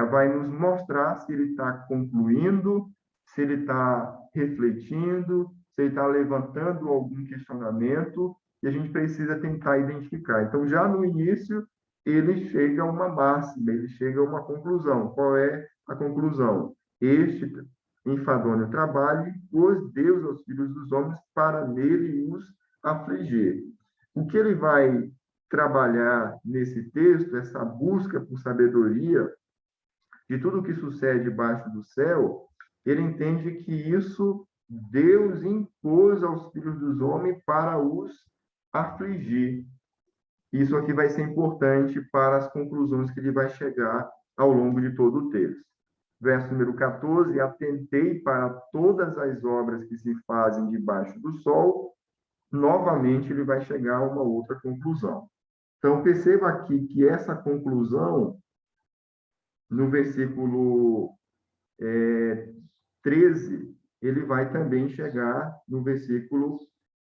A: vai nos mostrar se ele está concluindo, se ele está refletindo, se ele está levantando algum questionamento, e a gente precisa tentar identificar. Então, já no início, ele chega a uma máxima, ele chega a uma conclusão. Qual é a conclusão? Este enfadonho trabalho, pôs Deus aos filhos dos homens para nele os afligir. O que ele vai trabalhar nesse texto, essa busca por sabedoria de tudo o que sucede debaixo do céu, ele entende que isso Deus impôs aos filhos dos homens para os afligir. Isso aqui vai ser importante para as conclusões que ele vai chegar ao longo de todo o texto. Verso número 14, atentei para todas as obras que se fazem debaixo do sol. Novamente, ele vai chegar a uma outra conclusão. Então, perceba aqui que essa conclusão, no versículo 13, ele vai também chegar no versículo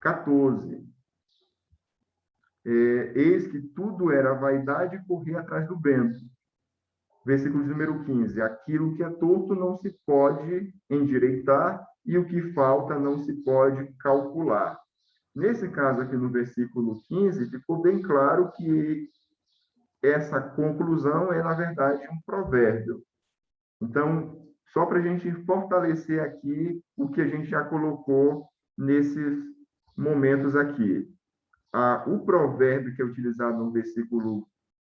A: 14. Eis que tudo era vaidade e correr atrás do vento. Versículo número 15. Aquilo que é torto não se pode endireitar e o que falta não se pode calcular. Nesse caso aqui no versículo 15, ficou bem claro que essa conclusão é, na verdade, um provérbio. Então, só para a gente fortalecer aqui o que a gente já colocou nesses momentos aqui. O provérbio que é utilizado no versículo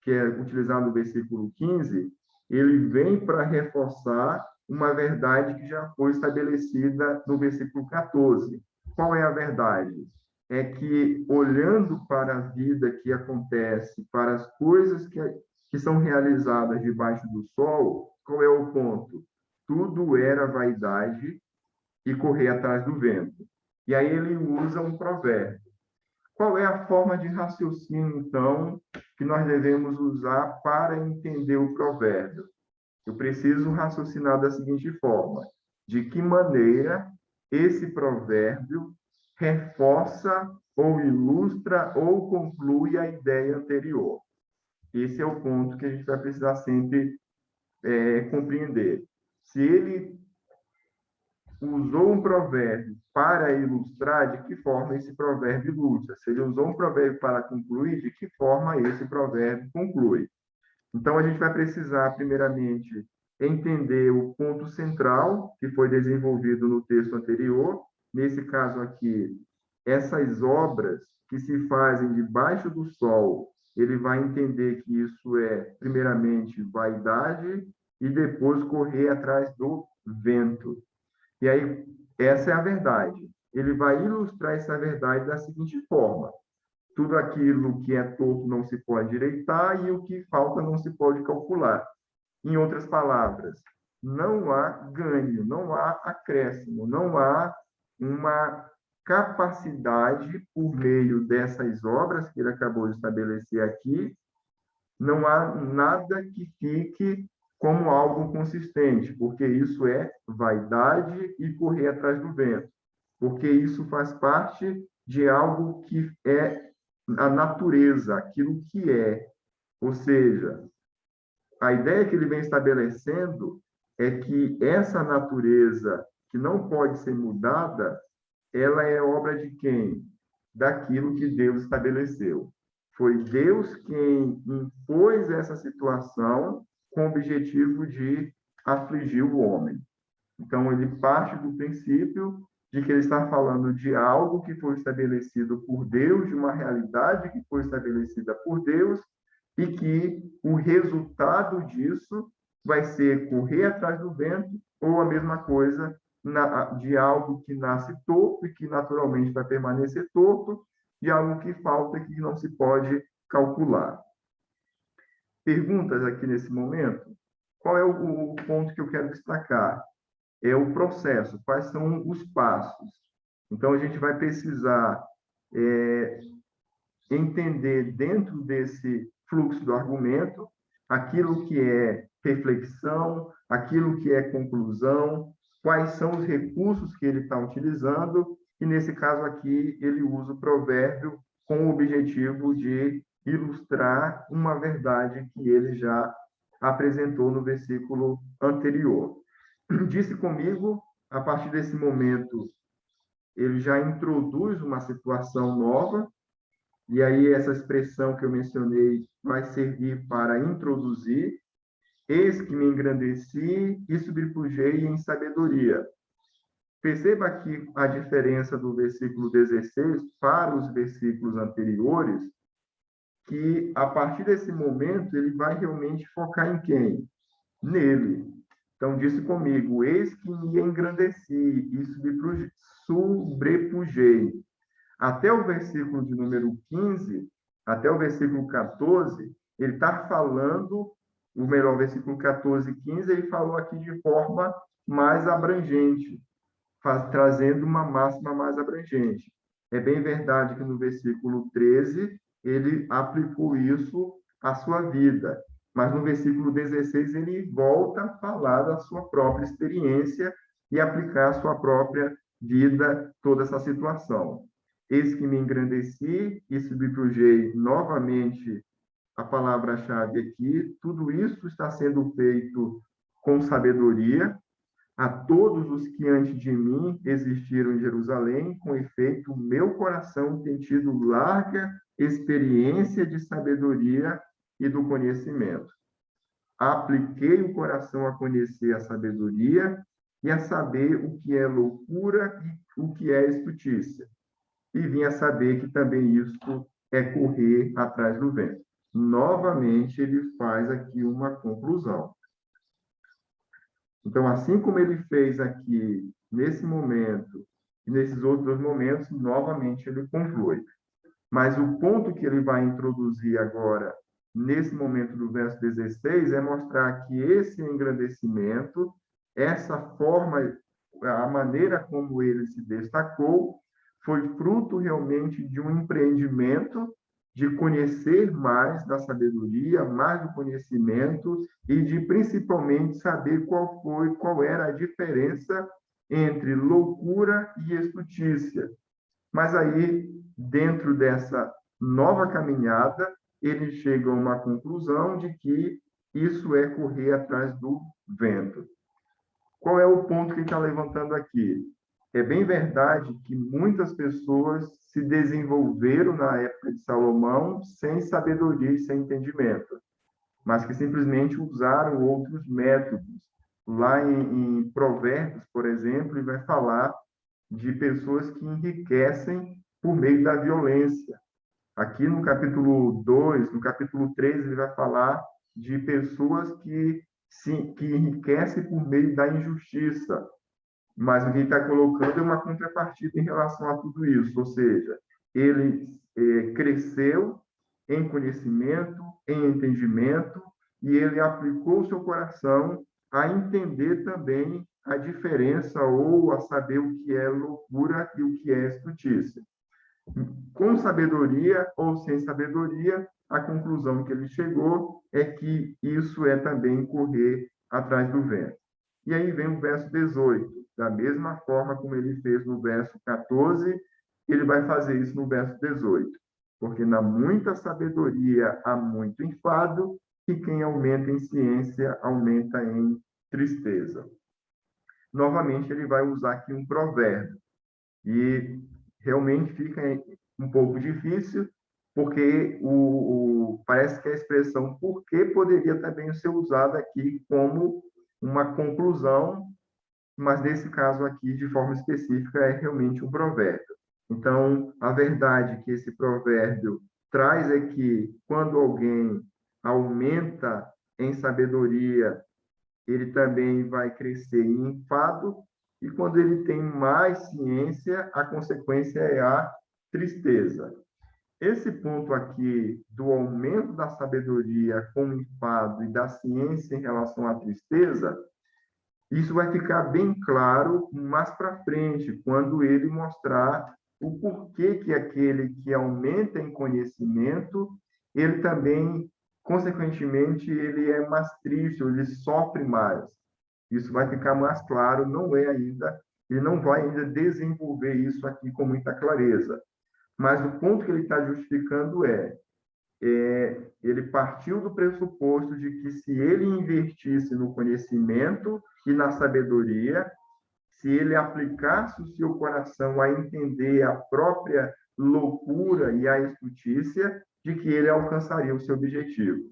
A: que é utilizado no versículo 15, ele vem para reforçar uma verdade que já foi estabelecida no versículo 14. Qual é a verdade? É que, olhando para a vida que acontece, para as coisas que são realizadas debaixo do sol, qual é o ponto? Tudo era vaidade e correr atrás do vento. E aí ele usa um provérbio. Qual é a forma de raciocínio, então, que nós devemos usar para entender o provérbio? Eu preciso raciocinar da seguinte forma: de que maneira esse provérbio reforça ou ilustra ou conclui a ideia anterior? Esse é o ponto que a gente vai precisar sempre compreender. Se ele usou um provérbio para ilustrar, de que forma esse provérbio ilustra? Se ele usou um provérbio para concluir, de que forma esse provérbio conclui? Então, a gente vai precisar, primeiramente, entender o ponto central que foi desenvolvido no texto anterior. Nesse caso aqui, essas obras que se fazem debaixo do sol, ele vai entender que isso é, primeiramente, vaidade e depois correr atrás do vento. E aí, essa é a verdade. Ele vai ilustrar essa verdade da seguinte forma: tudo aquilo que é torto não se pode direitar e o que falta não se pode calcular. Em outras palavras, não há ganho, não há acréscimo, não há uma capacidade por meio dessas obras que ele acabou de estabelecer aqui, não há nada que fique como algo consistente, porque isso é vaidade e correr atrás do vento, porque isso faz parte de algo que é a natureza, aquilo que é. Ou seja, a ideia que ele vem estabelecendo é que essa natureza que não pode ser mudada, ela é obra de quem? Daquilo que Deus estabeleceu. Foi Deus quem impôs essa situação com o objetivo de afligir o homem. Então, ele parte do princípio de que ele está falando de algo que foi estabelecido por Deus, de uma realidade que foi estabelecida por Deus, e que o resultado disso vai ser correr atrás do vento, ou a mesma coisa de algo que nasce torto e que naturalmente vai permanecer torto, e algo que falta e que não se pode calcular. Perguntas aqui nesse momento? Qual é o ponto que eu quero destacar? É o processo, quais são os passos. Então, a gente vai precisar entender dentro desse fluxo do argumento aquilo que é reflexão, aquilo que é conclusão, quais são os recursos que ele está utilizando, e nesse caso aqui ele usa o provérbio com o objetivo de ilustrar uma verdade que ele já apresentou no versículo anterior. Disse comigo, a partir desse momento, ele já introduz uma situação nova, e aí essa expressão que eu mencionei vai servir para introduzir: eis que me engrandeci e sobrepujei em sabedoria. Perceba aqui a diferença do versículo 16 para os versículos anteriores, que a partir desse momento ele vai realmente focar em quem? Nele. Então, disse comigo: eis que me engrandeci e sobrepujei. Até o versículo de número 15, até o versículo 14, ele está falando, o melhor, versículo 14 e 15, ele falou aqui de forma mais abrangente, trazendo uma máxima mais abrangente. É bem verdade que no versículo 13, ele aplicou isso à sua vida, mas no versículo 16 ele volta a falar da sua própria experiência e aplicar à sua própria vida toda essa situação. Eis que me engrandeci e sobrepujei novamente a palavra-chave aqui. Tudo isso está sendo feito com sabedoria. A todos os que antes de mim existiram em Jerusalém, com efeito, o meu coração tem tido larga experiência de sabedoria e do conhecimento. Apliquei o coração a conhecer a sabedoria e a saber o que é loucura e o que é estutícia. E vim a saber que também isso é correr atrás do vento. novamente ele faz aqui uma conclusão. Então, assim como ele fez aqui, nesse momento, e nesses outros momentos, novamente ele conclui. Mas o ponto que ele vai introduzir agora, nesse momento do verso 16, é mostrar que esse engrandecimento, essa forma, a maneira como ele se destacou, foi fruto realmente de um empreendimento de conhecer mais da sabedoria, mais do conhecimento e de principalmente saber qual era a diferença entre loucura e estutícia. Mas aí, dentro dessa nova caminhada, ele chega a uma conclusão de que isso é correr atrás do vento. Qual é o ponto que ele está levantando aqui? É bem verdade que muitas pessoas se desenvolveram na época de Salomão sem sabedoria e sem entendimento, mas que simplesmente usaram outros métodos. Lá em Provérbios, por exemplo, ele vai falar de pessoas que enriquecem por meio da violência. Aqui no capítulo 2, no capítulo 3, ele vai falar de pessoas que enriquecem por meio da injustiça. Mas o que ele está colocando é uma contrapartida em relação a tudo isso, ou seja, ele cresceu em conhecimento, em entendimento, e ele aplicou o seu coração a entender também a diferença ou a saber o que é loucura e o que é estutícia. Com sabedoria ou sem sabedoria, a conclusão que ele chegou é que isso é também correr atrás do vento. E aí vem o verso 18. Da mesma forma como ele fez no verso 14, ele vai fazer isso no verso 18. Porque na muita sabedoria há muito enfado, e quem aumenta em ciência aumenta em tristeza. Novamente, ele vai usar aqui um provérbio. E realmente fica um pouco difícil, porque parece que a expressão por que poderia também ser usada aqui como uma conclusão, mas nesse caso aqui, de forma específica, é realmente um provérbio. Então, a verdade que esse provérbio traz é que quando alguém aumenta em sabedoria, ele também vai crescer em enfado, e quando ele tem mais ciência, a consequência é a tristeza. Esse ponto aqui do aumento da sabedoria com o enfado e da ciência em relação à tristeza, isso vai ficar bem claro mais para frente, quando ele mostrar o porquê que aquele que aumenta em conhecimento, ele também, consequentemente, ele é mais triste, ele sofre mais. Isso vai ficar mais claro, não é ainda, ele não vai ainda desenvolver isso aqui com muita clareza. Mas o ponto que ele está justificando ele partiu do pressuposto de que se ele investisse no conhecimento e na sabedoria, se ele aplicasse o seu coração a entender a própria loucura e a estutícia, de que ele alcançaria o seu objetivo.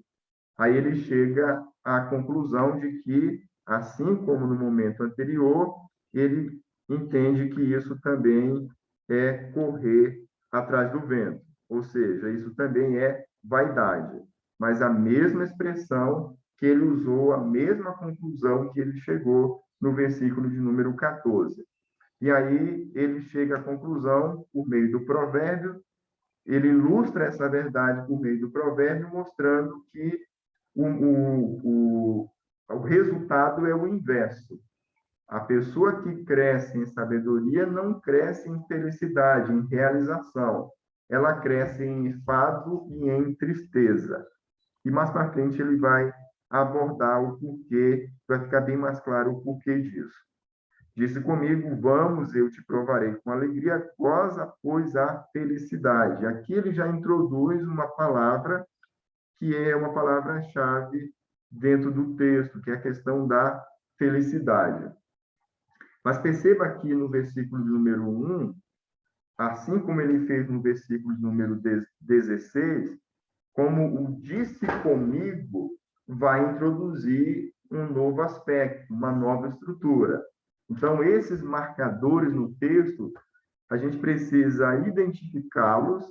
A: Aí ele chega à conclusão de que, assim como no momento anterior, ele entende que isso também é correr atrás do vento, ou seja, isso também é vaidade, mas a mesma expressão que ele usou, a mesma conclusão que ele chegou no versículo de número 14. E aí ele chega à conclusão por meio do provérbio, ele ilustra essa verdade por meio do provérbio, mostrando que o resultado é o inverso. A pessoa que cresce em sabedoria não cresce em felicidade, em realização. Ela cresce em enfado e em tristeza. E mais para frente ele vai abordar o porquê, vai ficar bem mais claro o porquê disso. Disse comigo, vamos, eu te provarei com alegria, goza, pois, a felicidade. Aqui ele já introduz uma palavra que é uma palavra-chave dentro do texto, que é a questão da felicidade. Mas perceba aqui no versículo de número 1, assim como ele fez no versículo de número 16, como o disse comigo vai introduzir um novo aspecto, uma nova estrutura. Então, esses marcadores no texto, a gente precisa identificá-los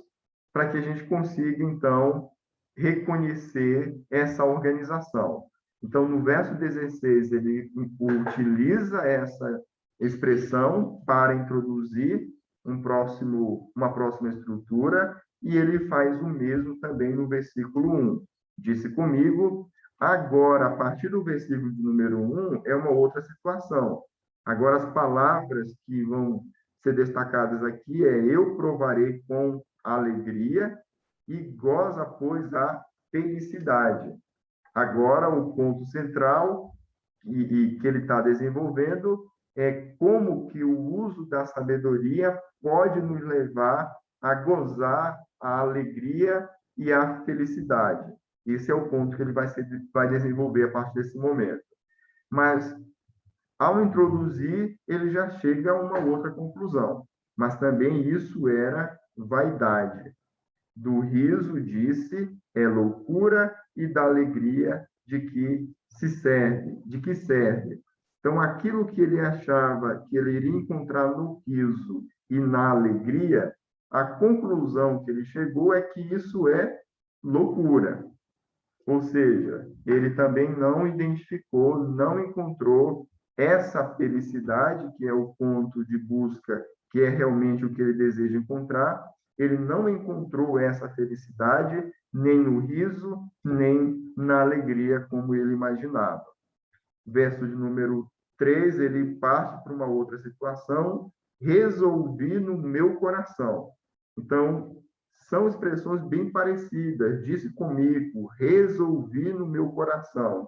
A: para que a gente consiga, então, reconhecer essa organização. Então, no verso 16, ele utiliza essa expressão para introduzir uma próxima estrutura, e ele faz o mesmo também no versículo 1. Disse comigo, agora, a partir do versículo de número 1, é uma outra situação. Agora, as palavras que vão ser destacadas aqui é: eu provarei com alegria e goza, pois, a felicidade. Agora, o ponto central e que ele está desenvolvendo é como que o uso da sabedoria pode nos levar a gozar a alegria e a felicidade. Esse é o ponto que ele vai desenvolver a partir desse momento. Mas, ao introduzir, ele já chega a uma outra conclusão. Mas também isso era vaidade. Do riso, disse, é loucura, e da alegria de que serve. Então, aquilo que ele achava que ele iria encontrar no riso e na alegria, a conclusão que ele chegou é que isso é loucura. Ou seja, ele também não identificou, não encontrou essa felicidade, que é o ponto de busca, que é realmente o que ele deseja encontrar. Ele não encontrou essa felicidade nem no riso, nem na alegria, como ele imaginava. Verso de número 3, ele parte para uma outra situação: resolvi no meu coração. Então, são expressões bem parecidas. Disse comigo, resolvi no meu coração.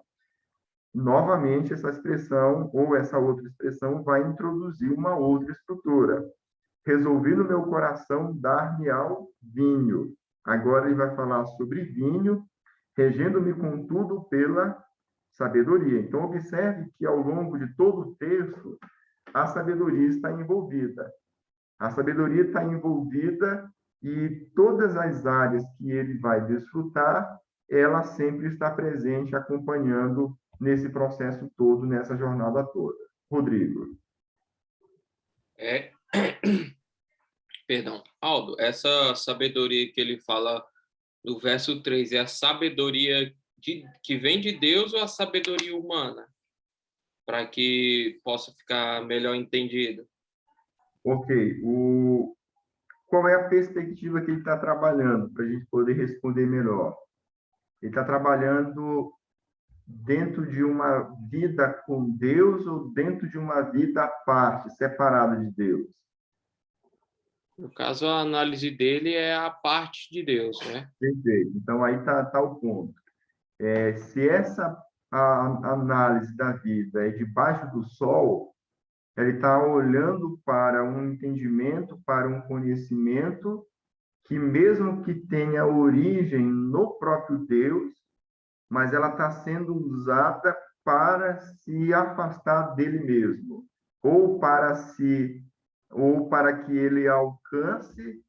A: Novamente, essa expressão ou essa outra expressão vai introduzir uma outra estrutura. Resolvi no meu coração dar-me ao vinho. Agora ele vai falar sobre vinho, regendo-me contudo pela sabedoria. Então, observe que ao longo de todo o texto, a sabedoria está envolvida. A sabedoria está envolvida e todas as áreas que ele vai desfrutar, ela sempre está presente, acompanhando nesse processo todo, nessa jornada toda. Rodrigo.
D: Perdão. Aldo, essa sabedoria que ele fala no verso 3 é a sabedoria que vem de Deus ou a sabedoria humana? Para que possa ficar melhor entendido.
A: Ok. Qual é a perspectiva que ele está trabalhando, para a gente poder responder melhor? Ele está trabalhando dentro de uma vida com Deus ou dentro de uma vida à parte, separada de Deus?
D: No caso, a análise dele é a parte de Deus, né?
A: Perfeito. Então, aí está o ponto. Se essa a análise da vida é debaixo do sol, ele está olhando para um entendimento, para um conhecimento que, mesmo que tenha origem no próprio Deus, mas ela está sendo usada para se afastar dele mesmo, ou para que ele alcance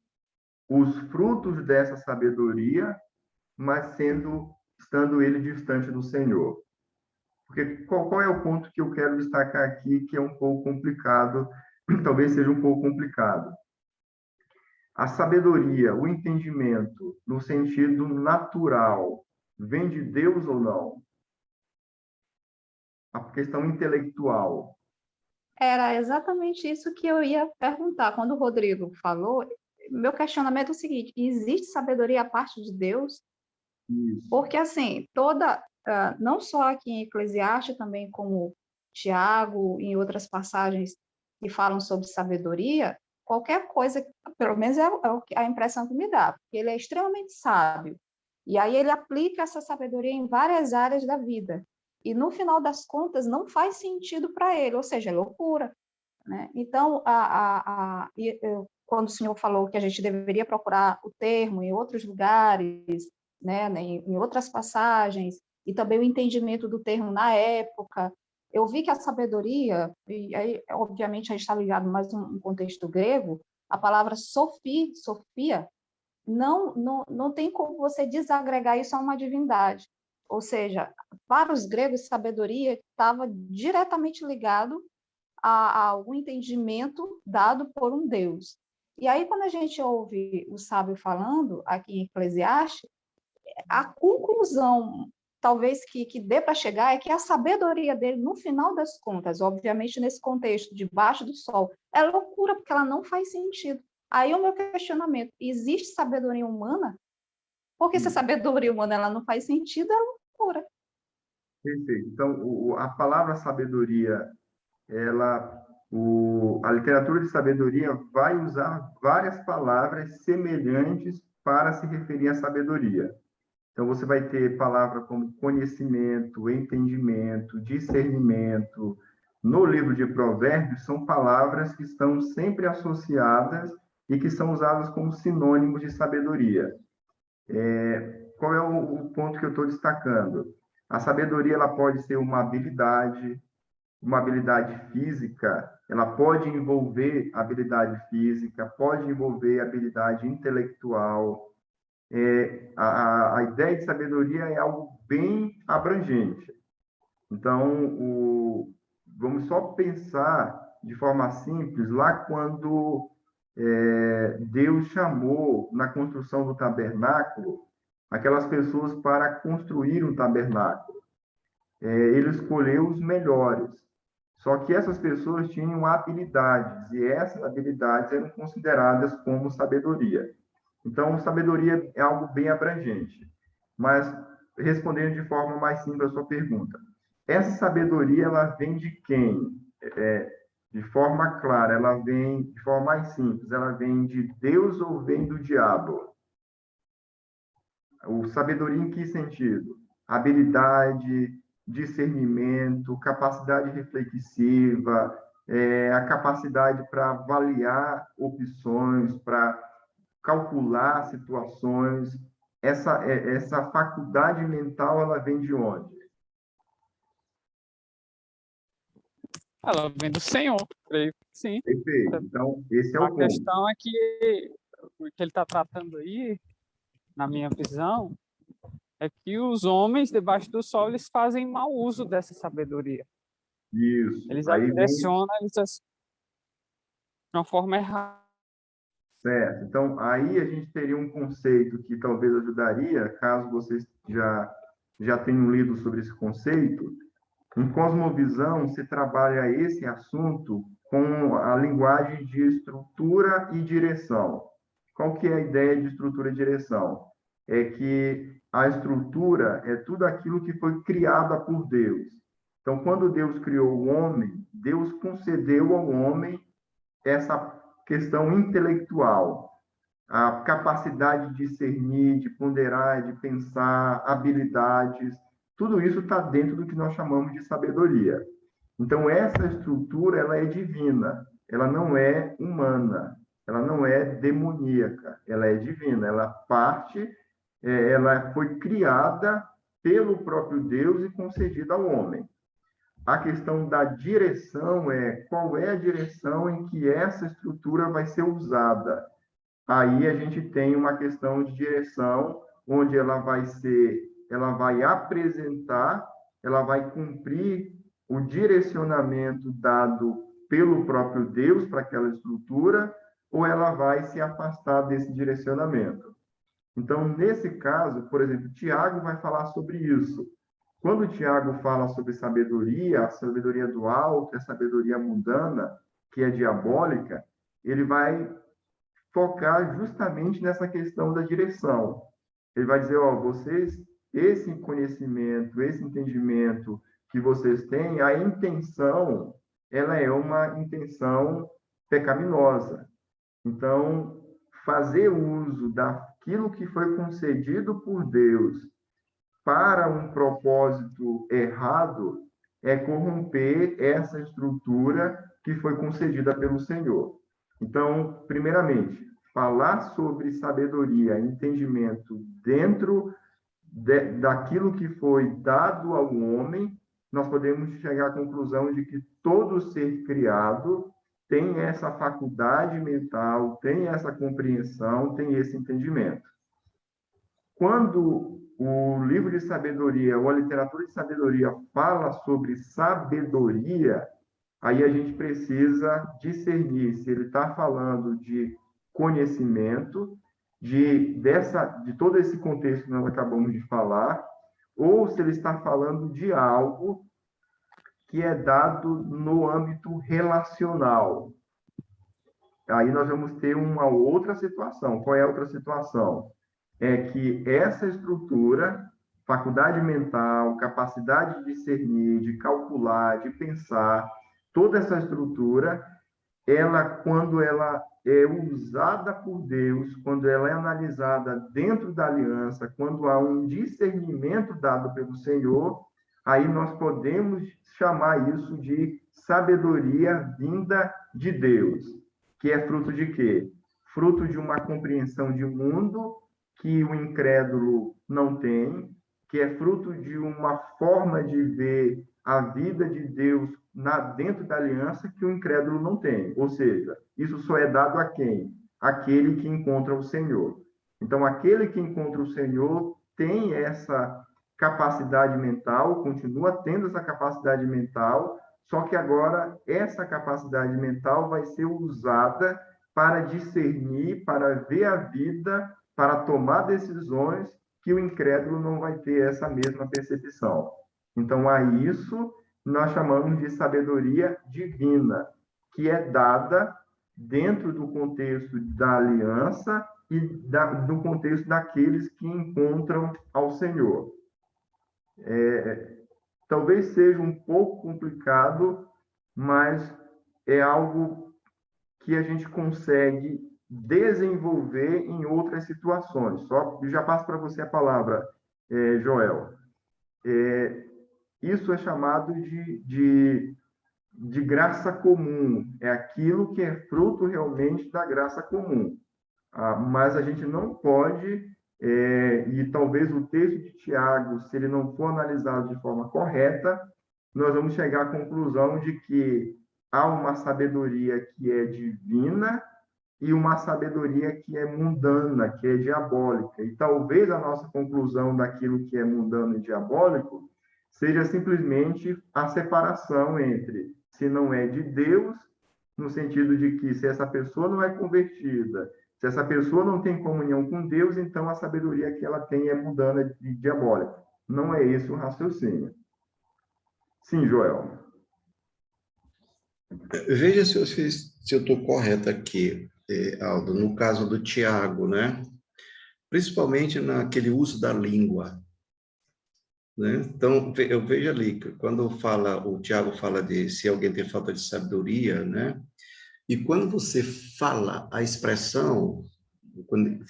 A: os frutos dessa sabedoria, mas estando ele distante do Senhor. Porque qual é o ponto que eu quero destacar aqui, que é um pouco complicado, talvez seja um pouco complicado? A sabedoria, o entendimento, no sentido natural, vem de Deus ou não? A questão intelectual.
G: Era exatamente isso que eu ia perguntar. Quando o Rodrigo falou, meu questionamento é o seguinte: existe sabedoria à parte de Deus?
A: Isso.
G: Porque, assim, não só aqui em Eclesiastes, também como Tiago, em outras passagens que falam sobre sabedoria, qualquer coisa, pelo menos é a impressão que me dá, porque ele é extremamente sábio. E aí ele aplica essa sabedoria em várias áreas da vida. E, no final das contas, não faz sentido para ele, ou seja, é loucura, né? Então, quando o senhor falou que a gente deveria procurar o termo em outros lugares, né, em outras passagens, e também o entendimento do termo na época, eu vi que a sabedoria, e aí, obviamente, a gente está ligado mais um contexto grego, a palavra Sofia, não tem como você desagregar isso a uma divindade. Ou seja, para os gregos, sabedoria estava diretamente ligado a algum entendimento dado por um Deus. E aí, quando a gente ouve o sábio falando aqui em Eclesiastes, a conclusão, talvez, que dê para chegar é que a sabedoria dele, no final das contas, obviamente nesse contexto, debaixo do sol, é loucura, porque ela não faz sentido. Aí o meu questionamento, existe sabedoria humana? Porque se a sabedoria humana ela não faz sentido, é loucura.
A: Perfeito. Então, a palavra sabedoria, a literatura de sabedoria vai usar várias palavras semelhantes para se referir à sabedoria. Então, você vai ter palavras como conhecimento, entendimento, discernimento. No livro de Provérbios, são palavras que estão sempre associadas e que são usadas como sinônimos de sabedoria. Qual é o ponto que eu estou destacando? A sabedoria ela pode ser uma habilidade física, ela pode envolver habilidade física, pode envolver habilidade intelectual. A ideia de sabedoria é algo bem abrangente. Então, vamos só pensar de forma simples, lá quando Deus chamou na construção do tabernáculo aquelas pessoas para construir um tabernáculo. Ele escolheu os melhores. Só que essas pessoas tinham habilidades, e essas habilidades eram consideradas como sabedoria. Então, sabedoria é algo bem abrangente. Mas, respondendo de forma mais simples a sua pergunta, essa sabedoria, ela vem de quem? De forma clara, ela vem de forma mais simples, ela vem de Deus ou vem do diabo? O sabedoria em que sentido? Habilidade, discernimento, capacidade reflexiva, a capacidade para avaliar opções, para calcular situações. Essa faculdade mental, ela vem de onde?
B: Ela vem do Senhor, creio que sim.
A: Perfeito. Então, esse é
B: A
A: o ponto.
B: questão é que o que ele está tratando aí, na minha visão, é que os homens debaixo do sol eles fazem mau uso dessa sabedoria.
A: Isso.
B: Eles a
A: Aí vem,
B: direcionam de uma forma errada.
A: certo. Então, aí a gente teria um conceito que talvez ajudaria, caso vocês já tenham lido sobre esse conceito. Em cosmovisão, se trabalha esse assunto com a linguagem de estrutura e direção. Qual que é a ideia de estrutura e direção? É que a estrutura é tudo aquilo que foi criado por Deus. Então, quando Deus criou o homem, Deus concedeu ao homem essa questão intelectual, a capacidade de discernir, de ponderar, de pensar, habilidades, tudo isso está dentro do que nós chamamos de sabedoria. Então, essa estrutura, ela é divina, ela não é humana, ela não é demoníaca, ela é divina, ela foi criada pelo próprio Deus e concedida ao homem. A questão da direção qual é a direção em que essa estrutura vai ser usada. Aí a gente tem uma questão de direção, onde ela vai apresentar, ela vai cumprir o direcionamento dado pelo próprio Deus para aquela estrutura, ou ela vai se afastar desse direcionamento. Então, nesse caso, por exemplo, Tiago vai falar sobre isso. Quando o Tiago fala sobre sabedoria, a sabedoria do alto, a sabedoria mundana, que é diabólica, ele vai focar justamente nessa questão da direção. Ele vai dizer, vocês, esse conhecimento, esse entendimento que vocês têm, a intenção, ela é uma intenção pecaminosa. Então, fazer uso daquilo que foi concedido por Deus para um propósito errado é corromper essa estrutura que foi concedida pelo Senhor. Então, primeiramente, falar sobre sabedoria, entendimento dentro daquilo que foi dado ao homem, nós podemos chegar à conclusão de que todo ser criado tem essa faculdade mental, tem essa compreensão, tem esse entendimento. Quando o livro de sabedoria ou a literatura de sabedoria fala sobre sabedoria, aí a gente precisa discernir se ele está falando de conhecimento, de todo esse contexto que nós acabamos de falar, ou se ele está falando de algo que é dado no âmbito relacional. Aí nós vamos ter uma outra situação. Qual é a outra situação? É que essa estrutura, faculdade mental, capacidade de discernir, de calcular, de pensar, toda essa estrutura, quando ela é usada por Deus, quando ela é analisada dentro da aliança, quando há um discernimento dado pelo Senhor, aí nós podemos chamar isso de sabedoria vinda de Deus, que é fruto de quê? Fruto de uma compreensão de mundo que o incrédulo não tem, que é fruto de uma forma de ver a vida de Deus dentro da aliança que o incrédulo não tem. Ou seja, isso só é dado a quem? Aquele que encontra o Senhor. Então, aquele que encontra o Senhor tem essa capacidade mental, continua tendo essa capacidade mental, só que agora essa capacidade mental vai ser usada para discernir, para ver a vida, para tomar decisões que o incrédulo não vai ter essa mesma percepção. Então, a isso nós chamamos de sabedoria divina, que é dada dentro do contexto da aliança e do contexto daqueles que encontram ao Senhor. Talvez seja um pouco complicado, mas é algo que a gente consegue desenvolver em outras situações. Eu já passo para você a palavra, Joel. Isso é chamado de graça comum, é aquilo que é fruto realmente da graça comum. Mas a gente não pode, e talvez o texto de Tiago, se ele não for analisado de forma correta, nós vamos chegar à conclusão de que há uma sabedoria que é divina e uma sabedoria que é mundana, que é diabólica. E talvez a nossa conclusão daquilo que é mundano e diabólico seja simplesmente a separação entre se não é de Deus, no sentido de que se essa pessoa não é convertida, se essa pessoa não tem comunhão com Deus, então a sabedoria que ela tem é mundana e diabólica. Não é esse o raciocínio. Sim, Joel.
F: Veja se eu estou correto aqui, Aldo, no caso do Tiago, né? Principalmente naquele uso da língua. Né? Então, eu vejo ali, quando o Tiago fala de se alguém tem falta de sabedoria, né? E quando você fala a expressão,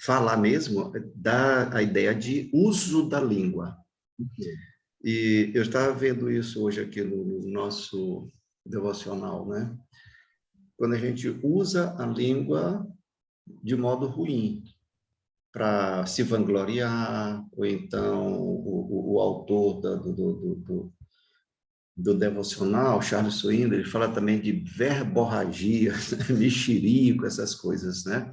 F: falar mesmo, dá a ideia de uso da língua. E eu estava vendo isso hoje aqui no nosso devocional, né? Quando a gente usa a língua de modo ruim, para se vangloriar, ou então o autor do devocional, Charles Swindoll, ele fala também de verborragia, mexerico, essas coisas, né?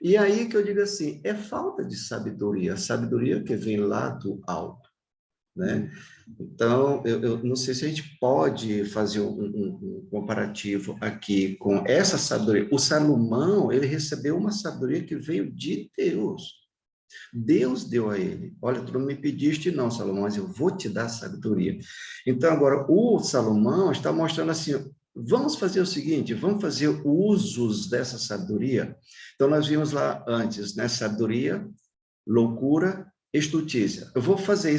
F: E aí que eu digo assim, é falta de sabedoria, a sabedoria que vem lá do alto, né? Então, eu não sei se a gente pode fazer um comparativo aqui com essa sabedoria. O Salomão, ele recebeu uma sabedoria que veio de Deus. Deus deu a ele. Olha, tu não me pediste não, Salomão, mas eu vou te dar sabedoria. Então, agora, o Salomão está mostrando assim, vamos fazer o seguinte, vamos fazer usos dessa sabedoria. Então, nós vimos lá antes, né? Sabedoria, loucura, estultícia. Eu vou fazer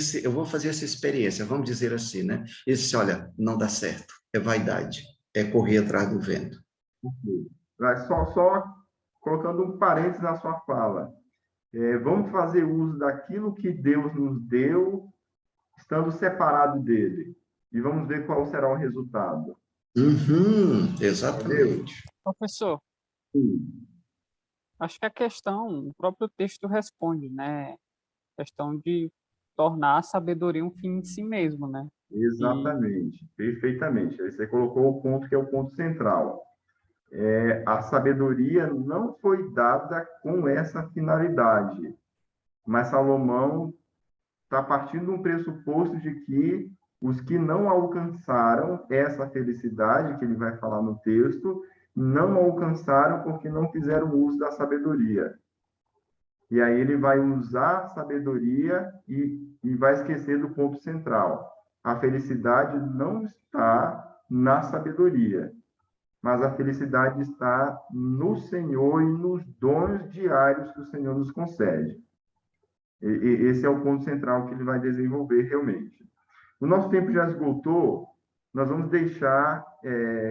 F: essa experiência, vamos dizer assim, né? Ele disse, olha, não dá certo, é vaidade, é correr atrás do vento.
A: Só colocando um parênteses na sua fala. Vamos fazer uso daquilo que Deus nos deu, estando separado dele. E vamos ver qual será o resultado.
F: Exatamente.
B: Professor,
A: Sim.
B: acho que a questão, o próprio texto responde, né? A questão de tornar a sabedoria um fim em si mesmo, né?
A: Exatamente, perfeitamente. Aí você colocou o ponto que é o ponto central. A sabedoria não foi dada com essa finalidade, mas Salomão está partindo de um pressuposto de que os que não alcançaram essa felicidade, que ele vai falar no texto, não alcançaram porque não fizeram uso da sabedoria. E aí ele vai usar a sabedoria e vai esquecer do ponto central. A felicidade não está na sabedoria, mas a felicidade está no Senhor e nos dons diários que o Senhor nos concede. Esse é o ponto central que ele vai desenvolver realmente. O nosso tempo já esgotou, nós vamos deixar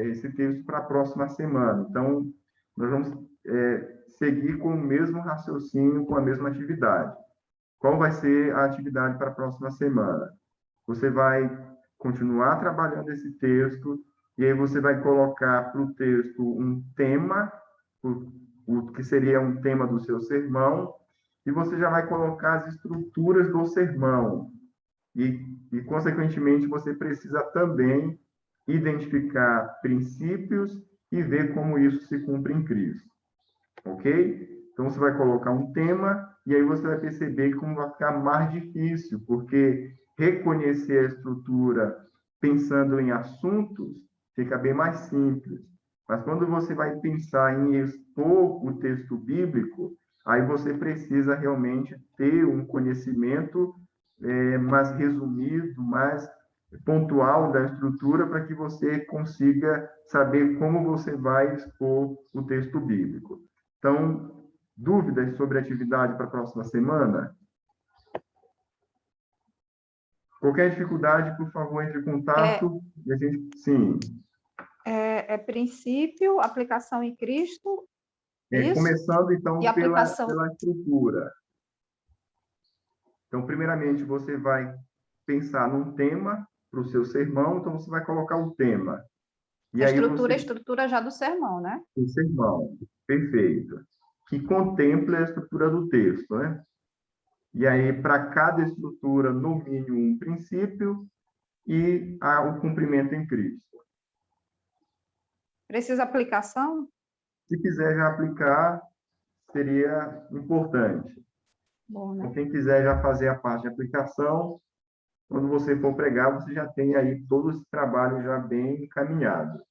A: esse texto para a próxima semana. Então, nós vamos seguir com o mesmo raciocínio, com a mesma atividade. Qual vai ser a atividade para a próxima semana? Você vai continuar trabalhando esse texto, e aí você vai colocar para o texto um tema, o que seria um tema do seu sermão, e você já vai colocar as estruturas do sermão. E consequentemente, você precisa também identificar princípios e ver como isso se cumpre em Cristo. Ok? Então, você vai colocar um tema, e aí você vai perceber como vai ficar mais difícil, porque reconhecer a estrutura pensando em assuntos fica bem mais simples. Mas quando você vai pensar em expor o texto bíblico, aí você precisa realmente ter um conhecimento mais resumido, mais pontual da estrutura, para que você consiga saber como você vai expor o texto bíblico. Então, dúvidas sobre a atividade para a próxima semana? Qualquer dificuldade, por favor, entre em contato. E a gente, sim.
G: Princípio, aplicação em Cristo, isso?
A: Começando, então,
G: E aplicação...
A: pela estrutura. Então, primeiramente, você vai pensar num tema para o seu sermão, então você vai colocar o tema. E
G: a
A: aí
G: estrutura já do sermão, né?
A: O sermão, perfeito. Que contempla a estrutura do texto, né? E aí, para cada estrutura, no mínimo, um princípio e o cumprimento em Cristo.
G: Precisa aplicação?
A: Se quiser já aplicar, seria importante.
G: Bom, né?
A: Então, quem quiser já fazer a parte de aplicação, quando você for pregar, você já tem aí todo esse trabalho já bem encaminhado.